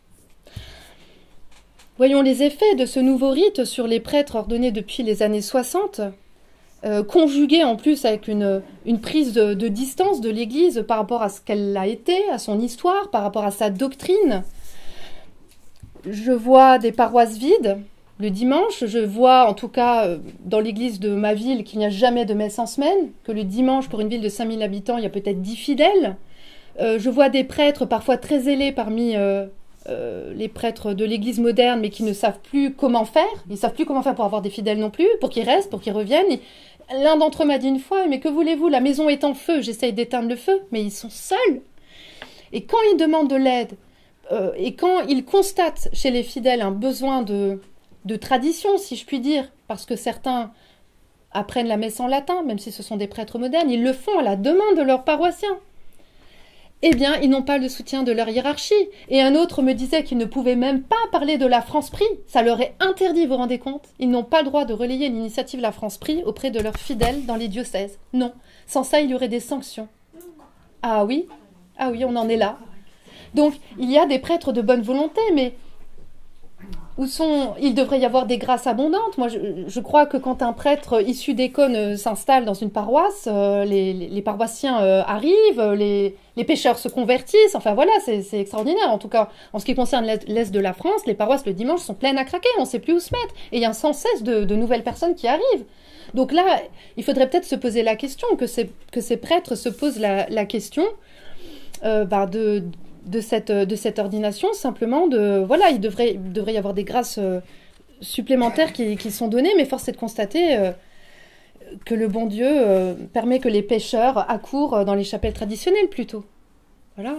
Voyons les effets de ce nouveau rite sur les prêtres ordonnés depuis les années 60, conjugués en plus avec une prise de distance de l'Église par rapport à ce qu'elle a été, à son histoire, par rapport à sa doctrine. Je vois des paroisses vides. Le dimanche, je vois en tout cas dans l'église de ma ville qu'il n'y a jamais de messe en semaine, que le dimanche pour une ville de 5000 habitants, il y a peut-être 10 fidèles. Je vois des prêtres parfois très zélés parmi les prêtres de l'Église moderne, mais qui ne savent plus comment faire. Ils ne savent plus comment faire pour avoir des fidèles non plus, pour qu'ils restent, pour qu'ils reviennent. L'un d'entre eux m'a dit une fois, mais que voulez-vous, la maison est en feu, j'essaye d'éteindre le feu, mais ils sont seuls. Et quand ils demandent de l'aide, et quand ils constatent chez les fidèles un besoin de tradition, si je puis dire, parce que certains apprennent la messe en latin, même si ce sont des prêtres modernes, ils le font à la demande de leurs paroissiens. Eh bien, ils n'ont pas le soutien de leur hiérarchie. Et un autre me disait qu'ils ne pouvaient même pas parler de la France-Prix. Ça leur est interdit, vous vous rendez compte? Ils n'ont pas le droit de relayer l'initiative La France-Prix auprès de leurs fidèles dans les diocèses. Non. Sans ça, il y aurait des sanctions. Ah oui, on en est là. Donc, il y a des prêtres de bonne volonté, mais il devrait y avoir des grâces abondantes. Moi, je crois que quand un prêtre issu d'Écône s'installe dans une paroisse, les paroissiens arrivent, les pêcheurs se convertissent. Enfin voilà, c'est extraordinaire. En tout cas, en ce qui concerne l'Est de la France, les paroisses le dimanche sont pleines à craquer. On ne sait plus où se mettre. Et il y a sans cesse de nouvelles personnes qui arrivent. Donc là, il faudrait peut-être se poser la question, que ces prêtres se posent la question de cette ordination, simplement il devrait y avoir des grâces supplémentaires qui sont données, mais force est de constater que le bon Dieu permet que les pécheurs accourent dans les chapelles traditionnelles plutôt. Voilà.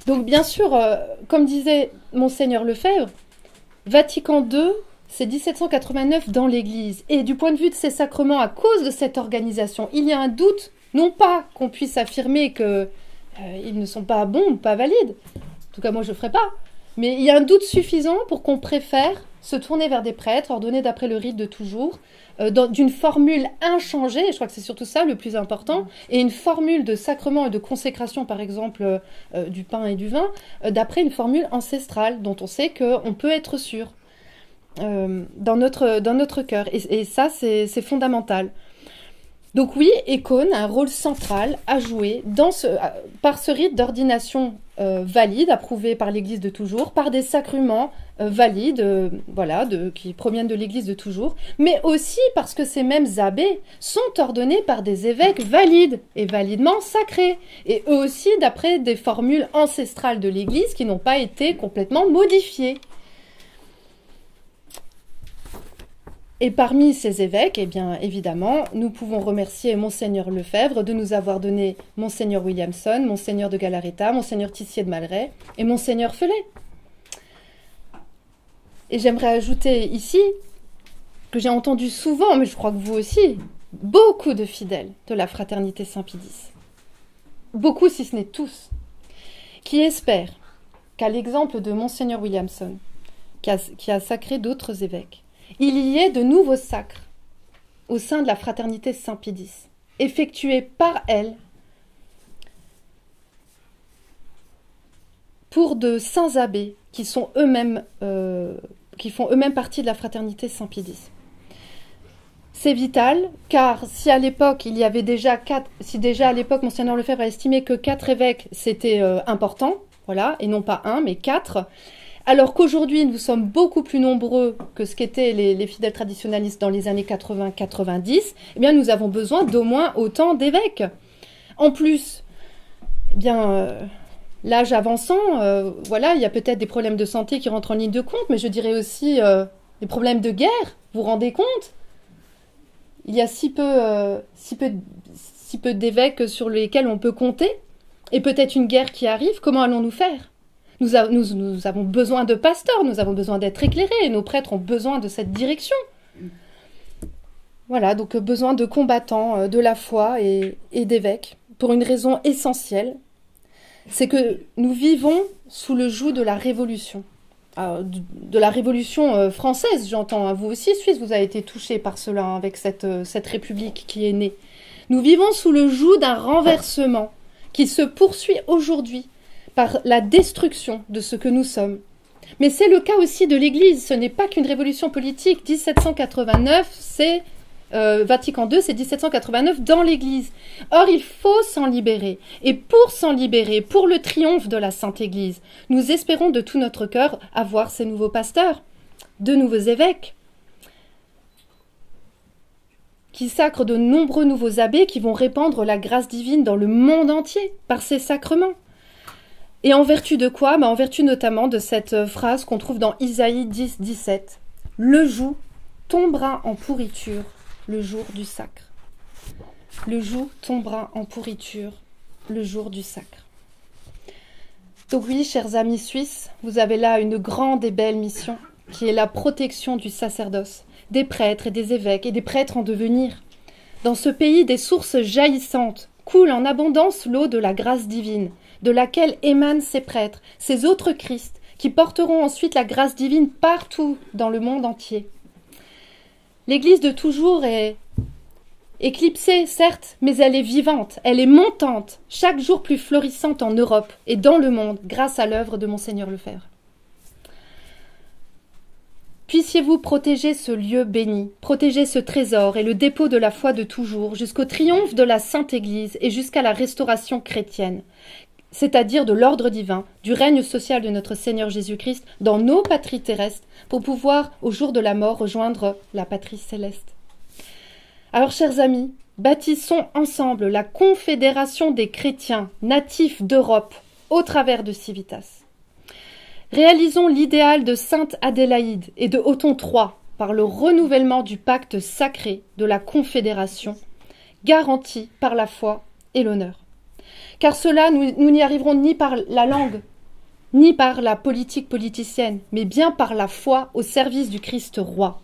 Donc bien sûr, comme disait Monseigneur Lefebvre, Vatican II, c'est 1789 dans l'Église. Et du point de vue de ces sacrements, à cause de cette organisation, il y a un doute. Non pas qu'on puisse affirmer qu'ils ne sont pas bons ou pas valides, en tout cas moi je ne ferai pas, mais il y a un doute suffisant pour qu'on préfère se tourner vers des prêtres, ordonnés d'après le rite de toujours, d'une formule inchangée, et je crois que c'est surtout ça le plus important, et une formule de sacrement et de consécration, par exemple du pain et du vin, d'après une formule ancestrale dont on sait qu'on peut être sûr dans notre cœur. Et ça, c'est fondamental. Donc oui, Écône a un rôle central à jouer par ce rite d'ordination valide, approuvé par l'Église de toujours, par des sacrements valides, qui proviennent de l'Église de toujours, mais aussi parce que ces mêmes abbés sont ordonnés par des évêques valides et validement sacrés, et eux aussi d'après des formules ancestrales de l'Église qui n'ont pas été complètement modifiées. Et parmi ces évêques, eh bien, évidemment, nous pouvons remercier Monseigneur Lefebvre de nous avoir donné Monseigneur Williamson, Monseigneur de Galarreta, Monseigneur Tissier de Malray et Monseigneur Felet. Et j'aimerais ajouter ici que j'ai entendu souvent, mais je crois que vous aussi, beaucoup de fidèles de la Fraternité Saint-Pédis, beaucoup si ce n'est tous, qui espèrent qu'à l'exemple de Monseigneur Williamson, qui a sacré d'autres évêques, il y ait de nouveaux sacres au sein de la Fraternité Saint-Pédis, effectués par elle pour de saints abbés qui font eux-mêmes partie de la Fraternité Saint-Pédis. C'est vital, car si à l'époque il y avait déjà à l'époque Monseigneur Lefebvre a estimé que 4 évêques c'était important, voilà, et non pas 1 mais 4. Alors qu'aujourd'hui, nous sommes beaucoup plus nombreux que ce qu'étaient les fidèles traditionnalistes dans les années 80-90, eh bien, nous avons besoin d'au moins autant d'évêques. En plus, eh bien, l'âge avançant, il y a peut-être des problèmes de santé qui rentrent en ligne de compte, mais je dirais aussi des problèmes de guerre. Vous vous rendez compte? Il y a si peu d'évêques sur lesquels on peut compter, et peut-être une guerre qui arrive. Comment allons-nous faire? Nous avons besoin de pasteurs, nous avons besoin d'être éclairés, et nos prêtres ont besoin de cette direction. Voilà, donc besoin de combattants, de la foi et d'évêques, pour une raison essentielle, c'est que nous vivons sous le joug de la Révolution. Alors, de la Révolution française, j'entends, hein. Vous aussi, Suisse, vous avez été touchés par cela, hein, avec cette République qui est née. Nous vivons sous le joug d'un renversement qui se poursuit aujourd'hui, par la destruction de ce que nous sommes. Mais c'est le cas aussi de l'Église, ce n'est pas qu'une révolution politique. 1789, c'est Vatican II, c'est 1789 dans l'Église. Or, il faut s'en libérer. Et pour s'en libérer, pour le triomphe de la Sainte Église, nous espérons de tout notre cœur avoir ces nouveaux pasteurs, de nouveaux évêques, qui sacre de nombreux nouveaux abbés qui vont répandre la grâce divine dans le monde entier par ces sacrements. Et en vertu de quoi? En vertu notamment de cette phrase qu'on trouve dans Isaïe 10, 17. « Le joug tombera en pourriture le jour du sacre. » Le joug tombera en pourriture le jour du sacre. Donc oui, chers amis suisses, vous avez là une grande et belle mission qui est la protection du sacerdoce, des prêtres et des évêques et des prêtres en devenir. Dans ce pays, des sources jaillissantes coulent en abondance l'eau de la grâce divine, de laquelle émanent ces prêtres, ces autres Christ, qui porteront ensuite la grâce divine partout dans le monde entier. L'Église de toujours est éclipsée, certes, mais elle est vivante, elle est montante, chaque jour plus florissante en Europe et dans le monde, grâce à l'œuvre de Monseigneur Lefebvre. Puissiez-vous protéger ce lieu béni, protéger ce trésor et le dépôt de la foi de toujours, jusqu'au triomphe de la Sainte Église et jusqu'à la restauration chrétienne, c'est-à-dire de l'ordre divin, du règne social de notre Seigneur Jésus-Christ dans nos patries terrestres, pour pouvoir, au jour de la mort, rejoindre la patrie céleste. Alors, chers amis, bâtissons ensemble la confédération des chrétiens natifs d'Europe au travers de Civitas. Réalisons l'idéal de Sainte Adélaïde et de Othon III par le renouvellement du pacte sacré de la confédération, garanti par la foi et l'honneur. Car cela, nous n'y arriverons ni par la langue, ni par la politique politicienne, mais bien par la foi au service du Christ roi.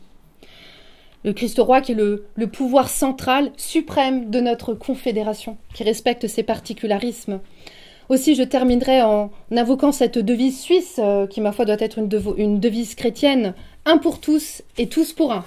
Le Christ roi qui est le pouvoir central, suprême de notre confédération, qui respecte ses particularismes. Aussi, je terminerai en invoquant cette devise suisse, qui, ma foi, doit être une devise chrétienne, un pour tous et tous pour un.